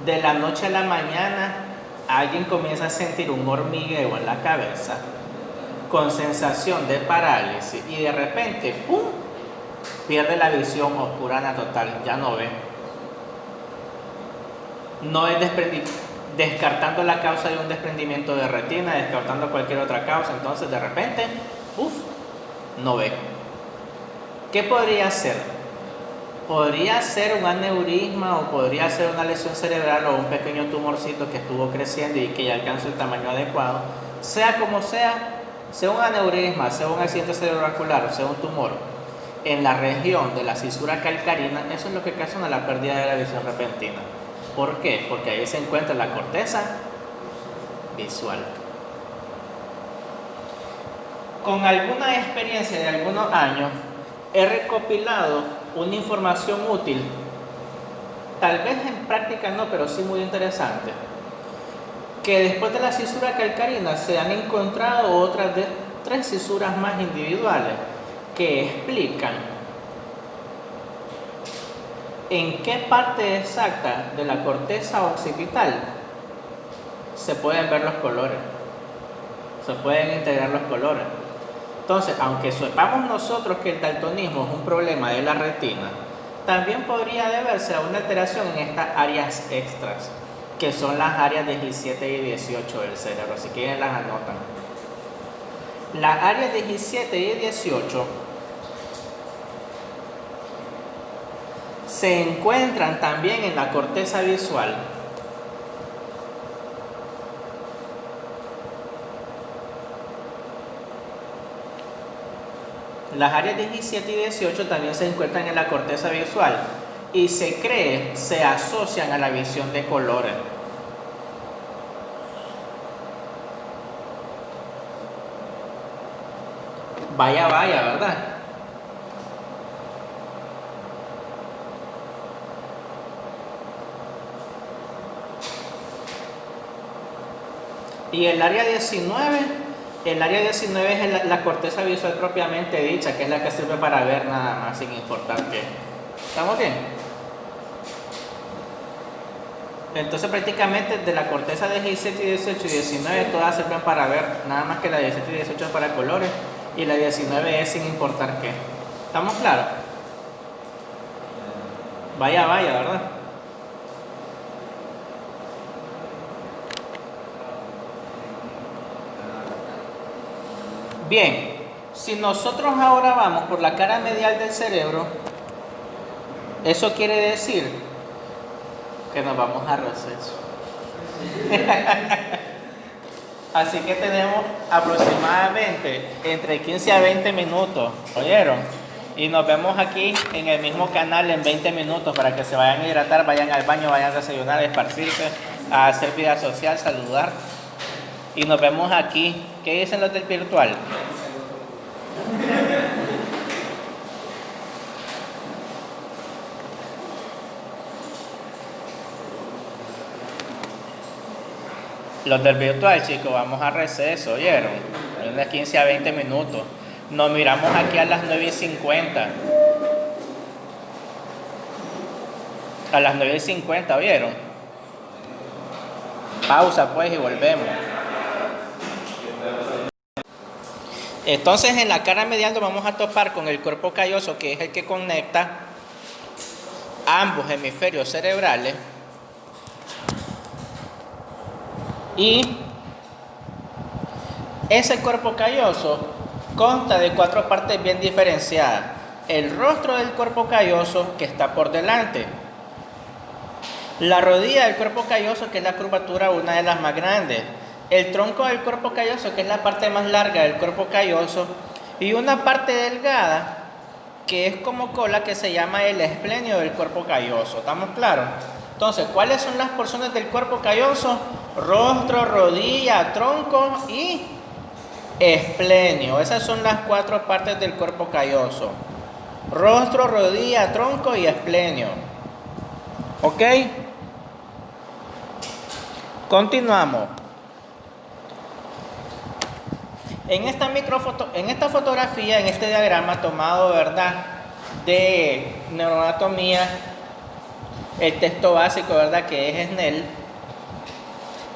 de la noche a la mañana, alguien comienza a sentir un hormigueo en la cabeza con sensación de parálisis y de repente, ¡pum!, pierde la visión, oscurana total, ya no ve. No es descartando la causa de un desprendimiento de retina, descartando cualquier otra causa. Entonces de repente, no ve. ¿Qué podría ser? Podría ser un aneurisma o podría ser una lesión cerebral o un pequeño tumorcito que estuvo creciendo y que ya alcanza el tamaño adecuado. Sea como sea un aneurisma, sea un accidente cerebrovascular o sea un tumor en la región de la cisura calcarina, eso es lo que ocasiona la pérdida de la visión repentina. ¿Por qué? Porque ahí se encuentra la corteza visual. Con alguna experiencia de algunos años, he recopilado una información útil, tal vez en práctica no, pero sí muy interesante, que después de la cisura calcarina se han encontrado otras 3 cisuras más individuales que explican en qué parte exacta de la corteza occipital se pueden ver los colores, se pueden integrar los colores. Entonces, aunque sepamos nosotros que el daltonismo es un problema de la retina, también podría deberse a una alteración en estas áreas extras, que son las áreas 17 y 18 del cerebro. Si quieren las anotan. Las áreas 17 y 18 se encuentran también en la corteza visual. Las áreas 17 y 18 también se encuentran en la corteza visual y se asocian a la visión de colores. Vaya, ¿verdad? Y el área 19 es la corteza visual propiamente dicha, que es la que sirve para ver nada más, sin importar qué. ¿Estamos bien? Entonces prácticamente de la corteza de 17, 18 y 19 todas sirven para ver, nada más que la 17 y 18 es para colores y la 19 es sin importar qué. ¿Estamos claros? Vaya, ¿verdad? Bien, si nosotros ahora vamos por la cara medial del cerebro, eso quiere decir que nos vamos a receso. Así que tenemos aproximadamente entre 15 a 20 minutos, ¿oyeron? Y nos vemos aquí en el mismo canal en 20 minutos para que se vayan a hidratar, vayan al baño, vayan a desayunar, a esparcirse, a hacer vida social, saludar. Y nos vemos aquí. ¿Qué dicen los del virtual? Los del virtual, chicos, vamos a receso, ¿oyeron? De 15 a 20 minutos. Nos miramos aquí a las 9:50. A las 9:50, ¿oyeron? Pausa pues y volvemos. Entonces en la cara medial nos vamos a topar con el cuerpo calloso, que es el que conecta ambos hemisferios cerebrales. Y ese cuerpo calloso consta de 4 partes bien diferenciadas. El rostro del cuerpo calloso, que está por delante. La rodilla del cuerpo calloso, que es la curvatura, una de las más grandes. El tronco del cuerpo calloso, que es la parte más larga del cuerpo calloso. Y una parte delgada, que es como cola, que se llama el esplenio del cuerpo calloso. ¿Estamos claros? Entonces, ¿cuáles son las porciones del cuerpo calloso? Rostro, rodilla, tronco y esplenio. Esas son las 4 partes del cuerpo calloso. Rostro, rodilla, tronco y esplenio. ¿Ok? Continuamos. En esta fotografía, en este diagrama tomado, ¿verdad?, de neuroanatomía, el texto básico, ¿verdad?, que es Snell.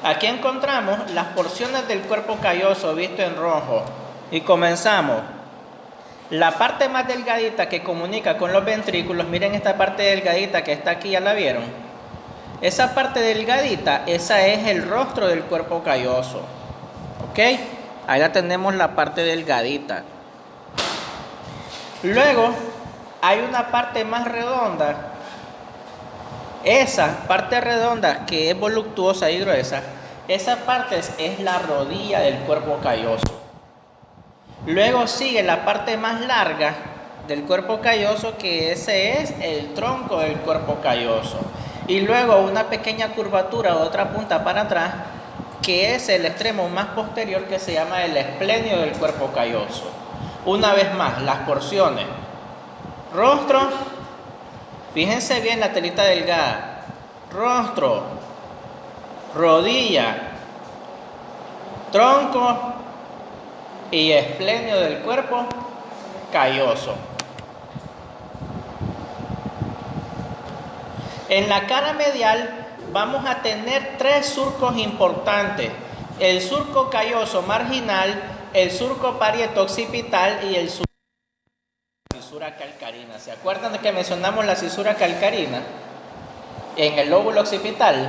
Aquí encontramos las porciones del cuerpo calloso visto en rojo. Y comenzamos. La parte más delgadita que comunica con los ventrículos, miren esta parte delgadita que está aquí, ¿ya la vieron? Esa parte delgadita, esa es el rostro del cuerpo calloso. ¿Ok? Ahí la tenemos, la parte delgadita. Luego hay una parte más redonda. Esa parte redonda que es voluptuosa y gruesa, esa parte es la rodilla del cuerpo calloso. Luego sigue la parte más larga del cuerpo calloso, que ese es el tronco del cuerpo calloso. Y luego una pequeña curvatura, otra punta para atrás, que es el extremo más posterior, que se llama el esplenio del cuerpo calloso. Una vez más, las porciones. Rostro, fíjense bien la telita delgada. Rostro, rodilla, tronco y esplenio del cuerpo calloso. En la cara medial vamos a tener tres surcos importantes: el surco calloso marginal, el surco parieto-occipital y el surco cisura calcarina. ¿Se acuerdan de que mencionamos la cisura calcarina en el lóbulo occipital,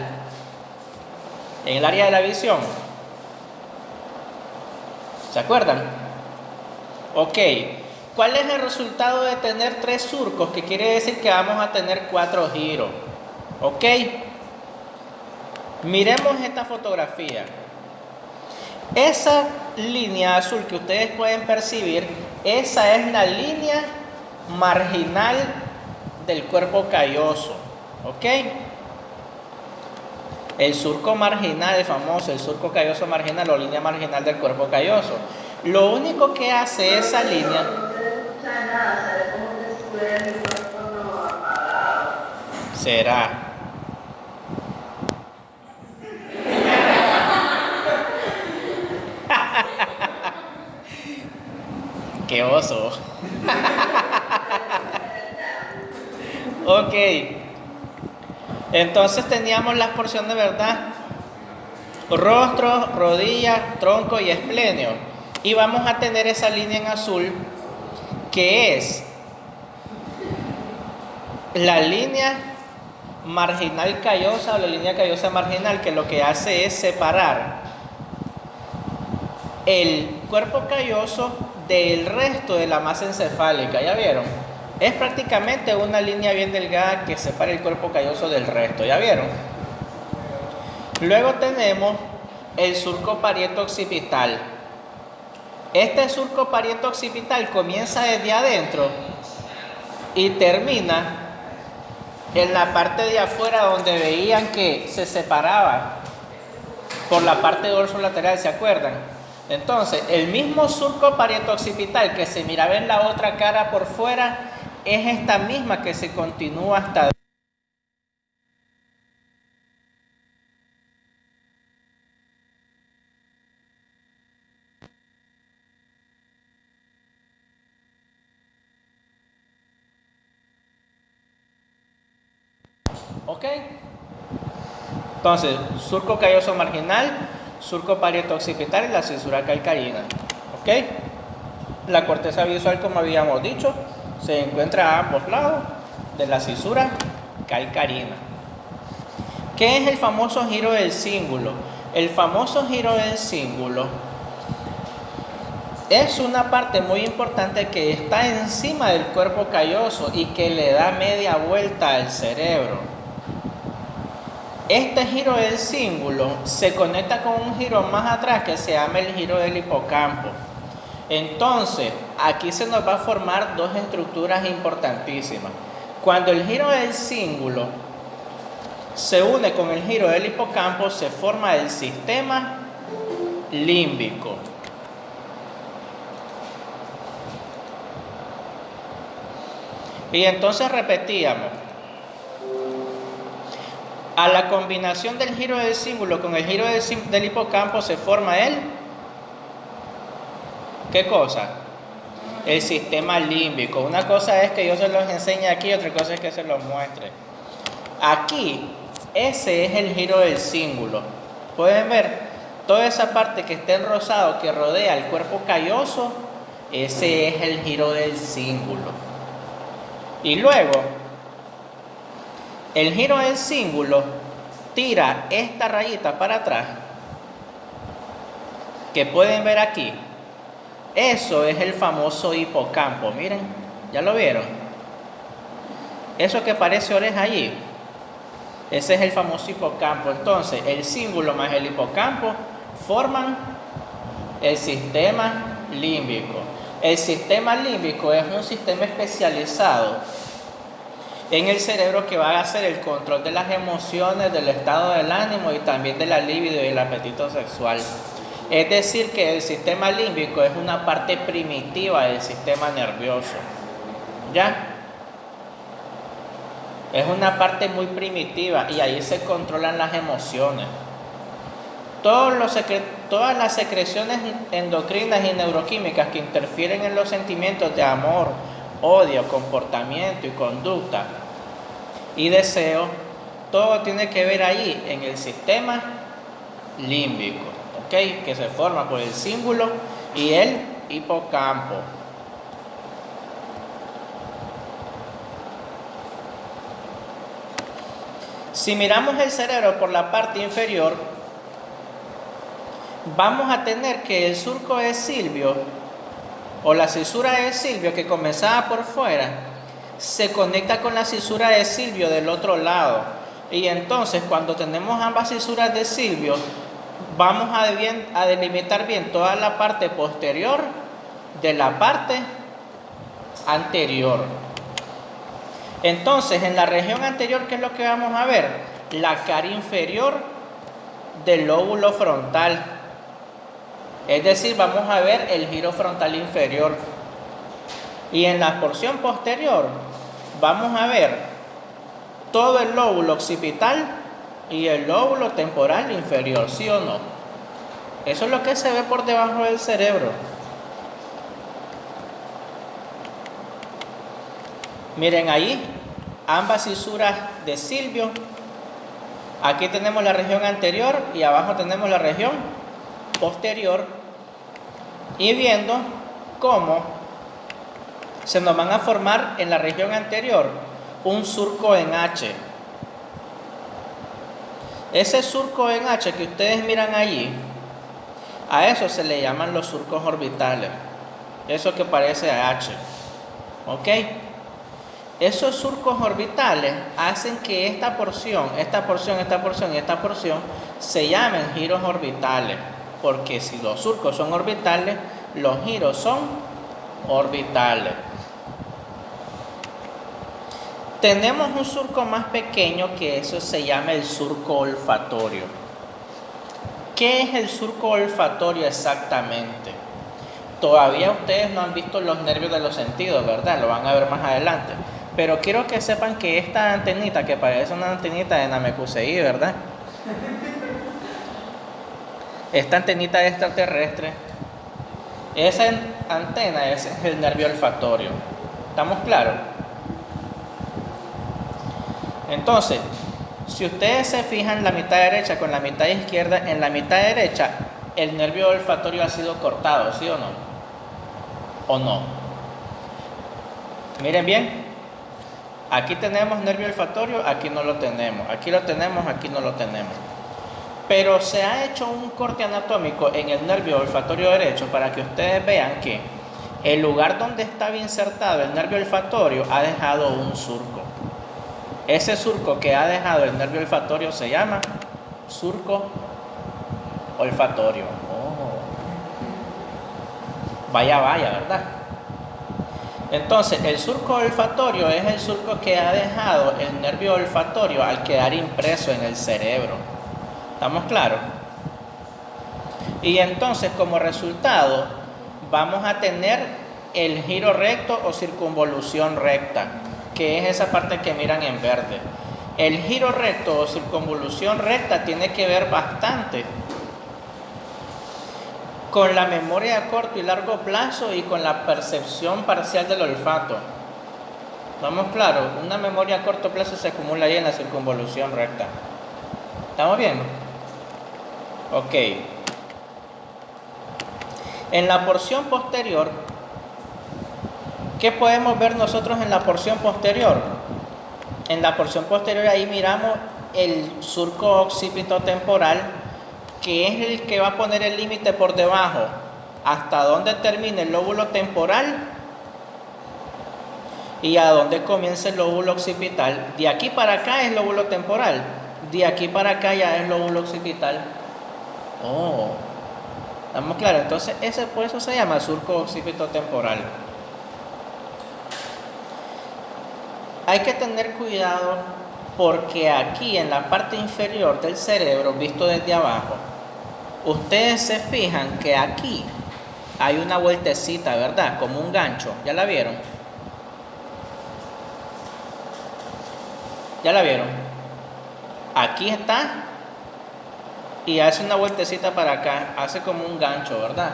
en el área de la visión? ¿Se acuerdan? Ok. ¿Cuál es el resultado de tener tres surcos? Que quiere decir que vamos a tener 4 giros. ¿Ok? Miremos esta fotografía. Esa línea azul que ustedes pueden percibir, esa es la línea marginal del cuerpo calloso. ¿Ok? El surco marginal, el famoso, el surco calloso marginal o línea marginal del cuerpo calloso. Lo único que hace esa línea... ¿Será? ¡Qué oso! Ok. Entonces teníamos las porciones, ¿verdad? Rostro, rodilla, tronco y esplenio. Y vamos a tener esa línea en azul, que es la línea marginal callosa o la línea callosa marginal, que lo que hace es separar el cuerpo calloso del resto de la masa encefálica. ¿Ya vieron? Es prácticamente una línea bien delgada que separa el cuerpo calloso del resto. ¿Ya vieron? Luego tenemos el surco parieto-occipital. Este surco parieto-occipital comienza desde adentro y termina en la parte de afuera, donde veían que se separaba por la parte dorsolateral. ¿Se acuerdan? Entonces, el mismo surco parieto-occipital que se miraba en la otra cara por fuera es esta misma que se continúa hasta adentro. ¿Ok? Entonces, surco calloso marginal, surco parieto-occipital y la cisura calcarina. ¿Ok? La corteza visual, como habíamos dicho, se encuentra a ambos lados de la cisura calcarina. ¿Qué es el famoso giro del cíngulo? El famoso giro del cíngulo es una parte muy importante que está encima del cuerpo calloso y que le da media vuelta al cerebro. Este giro del cíngulo se conecta con un giro más atrás que se llama el giro del hipocampo. Entonces, aquí se nos va a formar dos estructuras importantísimas. Cuando el giro del cíngulo se une con el giro del hipocampo, se forma el sistema límbico. Y entonces repetíamos. A la combinación del giro del cíngulo con el giro del hipocampo se forma el... ¿Qué cosa? El sistema límbico. Una cosa es que yo se los enseñe aquí, otra cosa es que se los muestre. Aquí, ese es el giro del cíngulo. Pueden ver toda esa parte que está en rosado que rodea el cuerpo calloso, ese es el giro del cíngulo. Y luego, el giro del cíngulo tira esta rayita para atrás, que pueden ver aquí, eso es el famoso hipocampo. Miren, ¿ya lo vieron? Eso que parece oreja allí, ese es el famoso hipocampo. Entonces, el cíngulo más el hipocampo forman el sistema límbico. El sistema límbico es un sistema especializado en el cerebro que va a hacer el control de las emociones, del estado del ánimo y también de la libido y el apetito sexual. Es decir, que el sistema límbico es una parte primitiva del sistema nervioso. ¿Ya? Es una parte muy primitiva y ahí se controlan las emociones. Todas las secreciones endocrinas y neuroquímicas que interfieren en los sentimientos de amor, odio, comportamiento y conducta y deseo, todo tiene que ver ahí en el sistema límbico, ¿ok? Que se forma por el cíngulo y el hipocampo. Si miramos el cerebro por la parte inferior, vamos a tener que el surco de Silvio o la cisura de Silvio, que comenzaba por fuera, se conecta con la cisura de Silvio del otro lado. Y entonces, cuando tenemos ambas cisuras de Silvio, vamos a delimitar bien toda la parte posterior de la parte anterior. Entonces, en la región anterior, ¿qué es lo que vamos a ver? La cara inferior del lóbulo frontal. Es decir, vamos a ver el giro frontal inferior. Y en la porción posterior, vamos a ver todo el lóbulo occipital y el lóbulo temporal inferior, ¿sí o no? Eso es lo que se ve por debajo del cerebro. Miren ahí, ambas cisuras de Silvio. Aquí tenemos la región anterior y abajo tenemos la región posterior. Y viendo cómo se nos van a formar en la región anterior un surco en H. Ese surco en H que ustedes miran allí, a eso se le llaman los surcos orbitales. Eso que parece a H. ¿Ok? Esos surcos orbitales hacen que esta porción se llamen giros orbitales, porque si los surcos son orbitales, los giros son orbitales. Tenemos un surco más pequeño que eso se llama el surco olfatorio. ¿Qué es el surco olfatorio exactamente? Todavía ustedes no han visto los nervios de los sentidos, ¿verdad? Lo van a ver más adelante. Pero quiero que sepan que esta antenita, que parece una antenita de Namekusei, ¿verdad? Esta antenita extraterrestre, esa antena es el nervio olfatorio. ¿Estamos claros? Entonces, si ustedes se fijan la mitad derecha con la mitad izquierda, en la mitad derecha el nervio olfatorio ha sido cortado, ¿sí o no? ¿O no? Miren bien. Aquí tenemos nervio olfatorio, aquí no lo tenemos. Aquí lo tenemos, aquí no lo tenemos. Pero se ha hecho un corte anatómico en el nervio olfatorio derecho para que ustedes vean que el lugar donde estaba insertado el nervio olfatorio ha dejado un surco. Ese surco que ha dejado el nervio olfatorio se llama surco olfatorio. Oh. Vaya, ¿verdad? Entonces, el surco olfatorio es el surco que ha dejado el nervio olfatorio al quedar impreso en el cerebro. ¿Estamos claros? Y entonces, como resultado, vamos a tener el giro recto o circunvolución recta, que es esa parte que miran en verde. El giro recto o circunvolución recta tiene que ver bastante con la memoria a corto y largo plazo y con la percepción parcial del olfato. ¿Estamos claros? Una memoria a corto plazo se acumula ahí en la circunvolución recta. ¿Estamos bien? Ok. En la porción posterior, ¿qué podemos ver nosotros en la porción posterior? En la porción posterior ahí miramos el surco occipitotemporal, que es el que va a poner el límite por debajo, hasta dónde termina el lóbulo temporal y a dónde comienza el lóbulo occipital. De aquí para acá es lóbulo temporal, de aquí para acá ya es lóbulo occipital. Oh, ¿estamos claros? Entonces por eso se llama surco occipitotemporal. Hay que tener cuidado porque aquí en la parte inferior del cerebro, visto desde abajo, ustedes se fijan que aquí hay una vueltecita, ¿verdad? Como un gancho. ¿Ya la vieron? ¿Ya la vieron? Aquí está y hace una vueltecita para acá, hace como un gancho, ¿verdad?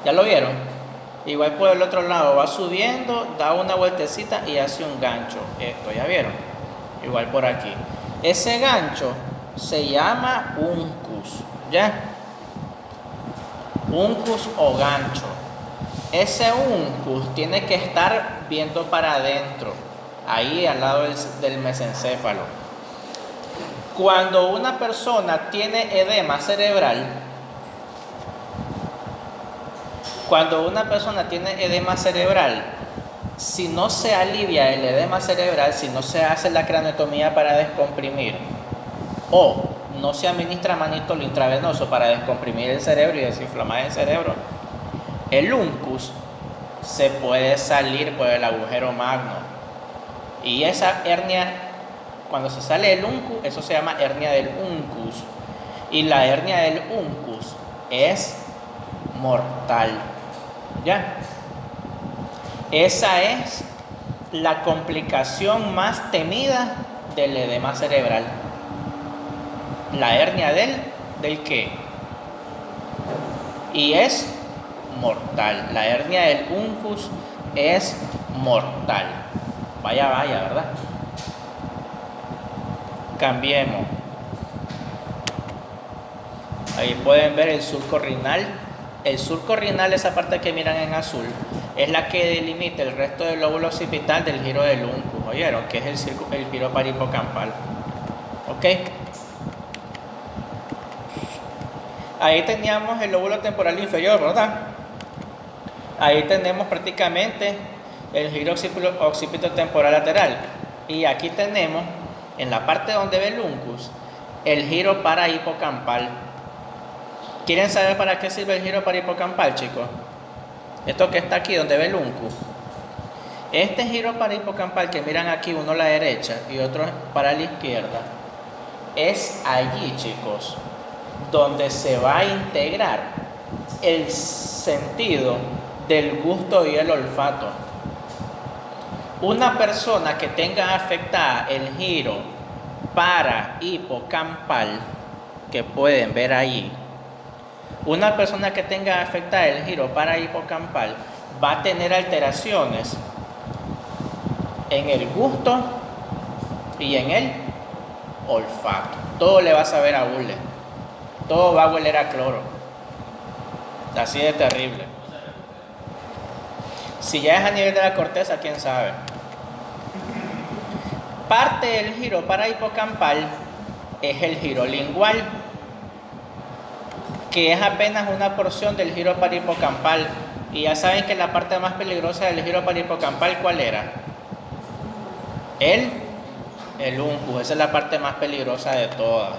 ¿Ya lo vieron? Igual por el otro lado va subiendo, da una vueltecita y hace un gancho. Esto, ¿ya vieron? Igual por aquí. Ese gancho se llama uncus, ¿ya? Uncus o gancho. Ese uncus tiene que estar viendo para adentro, ahí al lado del mesencéfalo. Cuando una persona tiene edema cerebral, si no se alivia el edema cerebral, si no se hace la craneotomía para descomprimir o no se administra manitol intravenoso para descomprimir el cerebro y desinflamar el cerebro, el uncus se puede salir por el agujero magno. Y esa hernia, cuando se sale el uncus, eso se llama hernia del uncus. Y la hernia del uncus es mortal. ¿Ya? Esa es la complicación más temida del edema cerebral. La hernia del ¿qué? Y es mortal. La hernia del uncus es mortal. Vaya, ¿verdad? Cambiemos. Ahí pueden ver el surco renal. El surco renal, esa parte que miran en azul, es la que delimita el resto del lóbulo occipital del giro del uncus. ¿Oyeron? Que es el giro parihipocampal. ¿Ok? Ahí teníamos el lóbulo temporal inferior, ¿verdad? Ahí tenemos prácticamente el giro occipitotemporal lateral. Y aquí tenemos, en la parte donde ve el uncus, el giro parahipocampal. ¿Quieren saber para qué sirve el giro parahipocampal, chicos? Esto que está aquí, donde ve el uncus. Este giro parahipocampal que miran aquí, uno a la derecha y otro para la izquierda, es allí, chicos, donde se va a integrar el sentido del gusto y el olfato. Una persona que tenga afectada el giro parahipocampal, que pueden ver ahí, una persona que tenga afectada el giro parahipocampal va a tener alteraciones en el gusto y en el olfato. Todo le va a saber a hule. Todo va a hueler a cloro. Así de terrible. Si ya es a nivel de la corteza, quién sabe. Parte del giro parahipocampal es el giro lingual, que es apenas una porción del giro parahipocampal. Y ya saben que la parte más peligrosa del giro parahipocampal, ¿cuál era? El uncus. Esa es la parte más peligrosa de todas.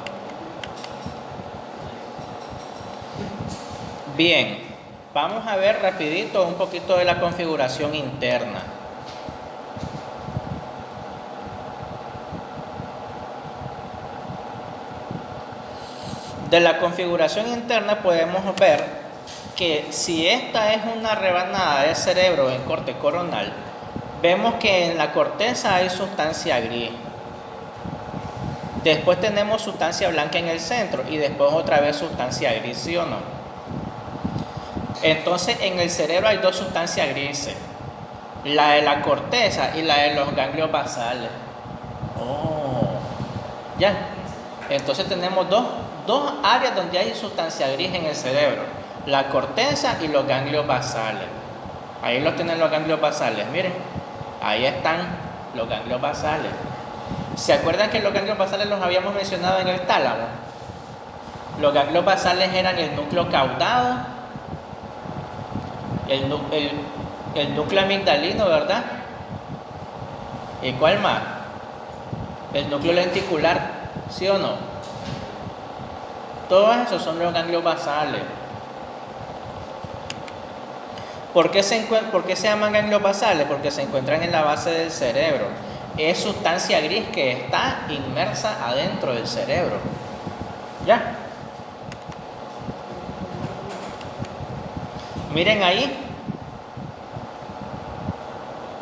Bien, vamos a ver rapidito un poquito de la configuración interna. De la configuración interna podemos ver que si esta es una rebanada de cerebro en corte coronal, vemos que en la corteza hay sustancia gris. Después tenemos sustancia blanca en el centro y después otra vez sustancia gris, ¿sí o no? Entonces en el cerebro hay dos sustancias grises, la de la corteza y la de los ganglios basales. Oh, ya. Entonces tenemos dos áreas donde hay sustancia gris en el cerebro, la corteza y los ganglios basales. Ahí los tienen los ganglios basales, miren, ahí están los ganglios basales. ¿Se acuerdan que los ganglios basales los habíamos mencionado en el tálamo? Los ganglios basales eran el núcleo caudado, el núcleo amigdalino, ¿verdad? ¿Y cuál más? El núcleo lenticular, ¿sí o no? Todos esos son los ganglios basales. ¿Por qué se llaman ganglios basales? Porque se encuentran en la base del cerebro. Es sustancia gris que está inmersa adentro del cerebro. ¿Ya? Miren ahí.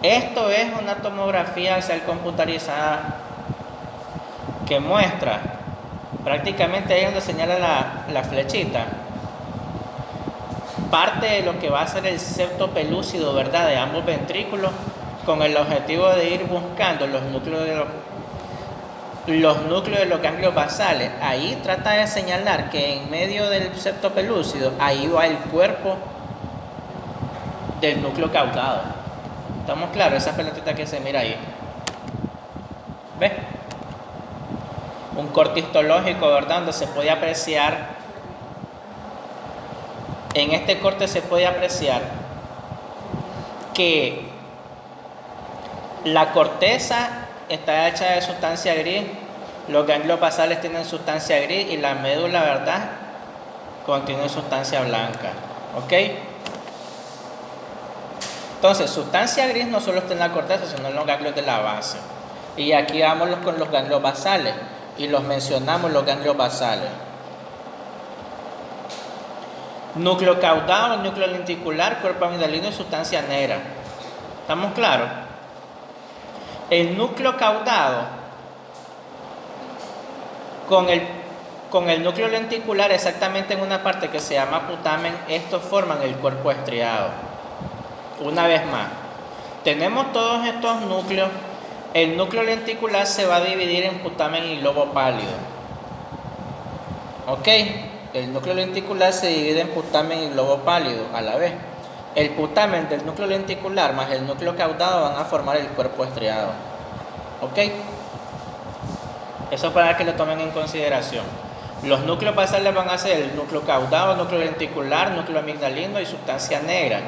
Esto es una tomografía axial computarizada que muestra prácticamente ahí donde señala la flechita, parte de lo que va a ser el septo pelúcido, ¿verdad?, de ambos ventrículos, con el objetivo de ir buscando los núcleos de los ganglios basales. Ahí trata de señalar que en medio del septo pelúcido, ahí va el cuerpo del núcleo caudado. ¿Estamos claros? Esa pelotita que se mira ahí. ¿Ves? Un corte histológico, ¿verdad?, donde se puede apreciar, en este corte se puede apreciar que la corteza está hecha de sustancia gris, los ganglios basales tienen sustancia gris y la médula, ¿verdad?, contiene sustancia blanca. ¿Ok? Entonces, sustancia gris no solo está en la corteza, sino en los ganglios de la base. Y aquí vamos con los ganglios basales y los mencionamos, los ganglios basales. Núcleo caudado, núcleo lenticular, cuerpo amigdalino y sustancia negra. ¿Estamos claros? El núcleo caudado con el núcleo lenticular exactamente en una parte que se llama putamen, estos forman el cuerpo estriado. Una vez más, tenemos todos estos núcleos. El núcleo lenticular se va a dividir en putamen y globo pálido. ¿Ok? El núcleo lenticular se divide en putamen y globo pálido a la vez. El putamen del núcleo lenticular más el núcleo caudado van a formar el cuerpo estriado. ¿Ok? Eso para que lo tomen en consideración. Los núcleos basales van a ser el núcleo caudado, núcleo lenticular, núcleo amigdalino y sustancia negra.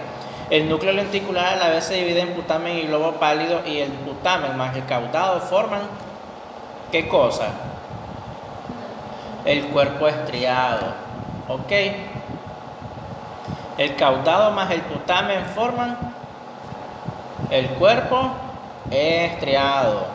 El núcleo lenticular a la vez se divide en putamen y globo pálido, y el putamen más el caudado forman ¿qué cosa? El cuerpo estriado. ¿Ok? El caudado más el putamen forman el cuerpo estriado.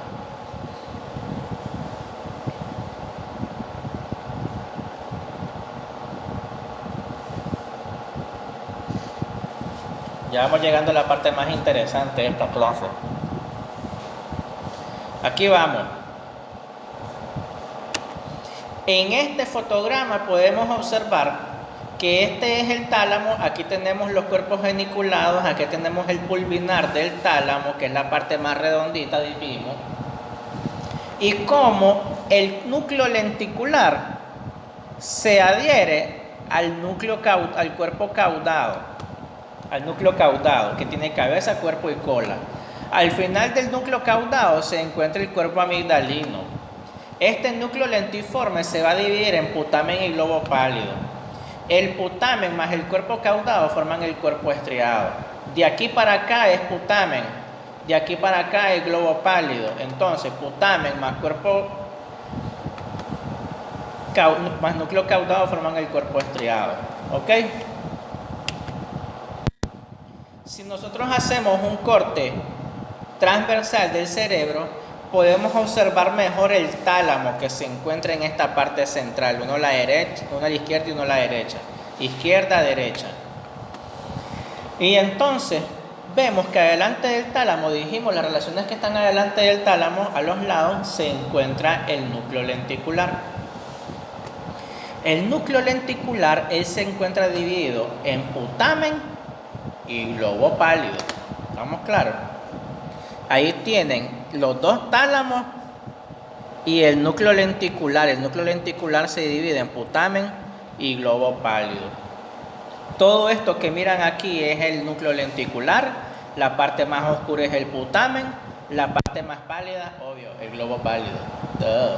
Ya vamos llegando a la parte más interesante de esta clase. Aquí vamos. En este fotograma podemos observar que este es el tálamo. Aquí tenemos los cuerpos geniculados, aquí tenemos el pulvinar del tálamo, que es la parte más redondita, dijimos. Y cómo el núcleo lenticular se adhiere al cuerpo caudado. Al núcleo caudado, que tiene cabeza, cuerpo y cola. Al final del núcleo caudado se encuentra el cuerpo amigdalino. Este núcleo lentiforme se va a dividir en putamen y globo pálido. El putamen más el cuerpo caudado forman el cuerpo estriado. De aquí para acá es putamen, de aquí para acá es globo pálido. Entonces, putamen más núcleo caudado forman el cuerpo estriado. ¿Ok? Si nosotros hacemos un corte transversal del cerebro, podemos observar mejor el tálamo que se encuentra en esta parte central, uno a la derecha, uno a la izquierda y uno a la derecha, izquierda, derecha. Y entonces vemos que adelante del tálamo, dijimos, las relaciones que están adelante del tálamo, a los lados, se encuentra el núcleo lenticular. El núcleo lenticular, él se encuentra dividido en putamen y globo pálido. ¿Estamos claros? Ahí tienen los dos tálamos y el núcleo lenticular. El núcleo lenticular se divide en putamen y globo pálido. Todo esto que miran aquí es el núcleo lenticular. La parte más oscura es el putamen La parte más pálida, obvio, el globo pálido. Duh.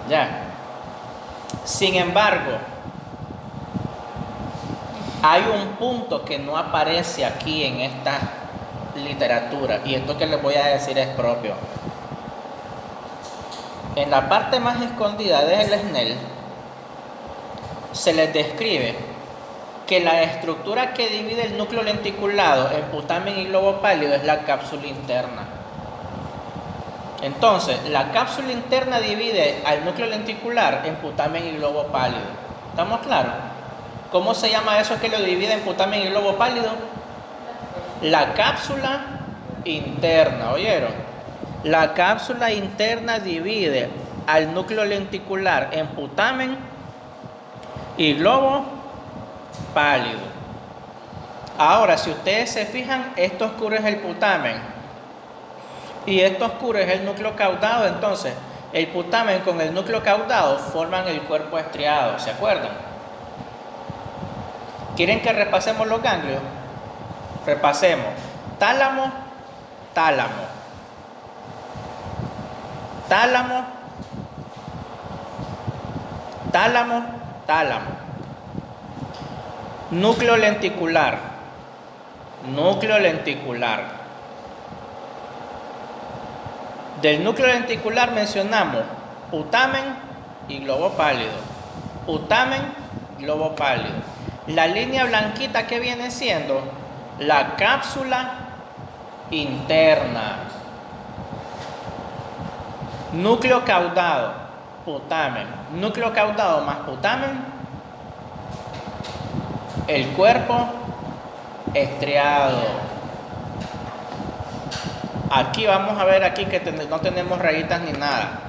Ya. Sin embargo, hay un punto que no aparece aquí en esta literatura, y esto que les voy a decir es propio. En la parte más escondida del Snell se les describe que la estructura que divide el núcleo lenticulado en putamen y globo pálido es la cápsula interna. Entonces, la cápsula interna divide al núcleo lenticular en putamen y globo pálido. ¿Estamos claros? ¿Cómo se llama eso que lo divide en putamen y globo pálido? La cápsula interna, ¿oyeron? La cápsula interna divide al núcleo lenticular en putamen y globo pálido. Ahora, si ustedes se fijan, esto oscuro es el putamen y esto oscuro es el núcleo caudado. Entonces, el putamen con el núcleo caudado forman el cuerpo estriado, ¿se acuerdan? ¿Quieren que repasemos los ganglios? Repasemos. Tálamo, tálamo. Tálamo, tálamo, tálamo. Núcleo lenticular. Núcleo lenticular. Del núcleo lenticular mencionamos putamen y globo pálido. Putamen, globo pálido. La línea blanquita que viene siendo la cápsula interna. Núcleo caudado, putamen. Núcleo caudado más putamen, el cuerpo estriado. Aquí vamos a ver aquí que no tenemos rayitas ni nada.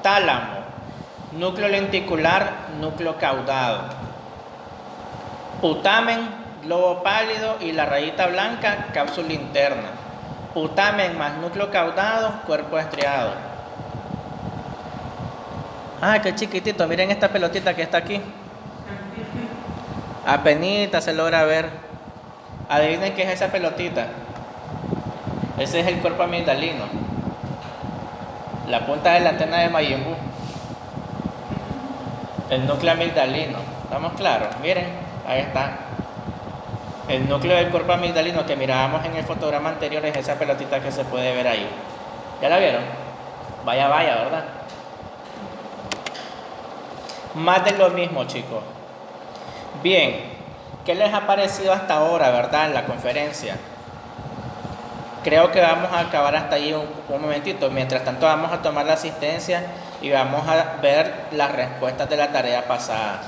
Tálamo, núcleo lenticular, núcleo caudado. Putamen, globo pálido y la rayita blanca, cápsula interna. Putamen más núcleo caudado, cuerpo estriado. Ah, qué chiquitito, miren esta pelotita que está aquí. Apenita se logra ver. Adivinen qué es esa pelotita. Ese es el cuerpo amigdalino. La punta de la antena de Majin Buu. El núcleo amigdalino. ¿Estamos claros? Miren, ahí está. El núcleo del cuerpo amigdalino que mirábamos en el fotograma anterior es esa pelotita que se puede ver ahí. ¿Ya la vieron? Vaya, vaya, ¿verdad? Más de lo mismo, chicos. Bien, ¿qué les ha parecido hasta ahora, verdad, en la conferencia? Creo que vamos a acabar hasta ahí un momentito. Mientras tanto, vamos a tomar la asistencia y vamos a ver las respuestas de la tarea pasada.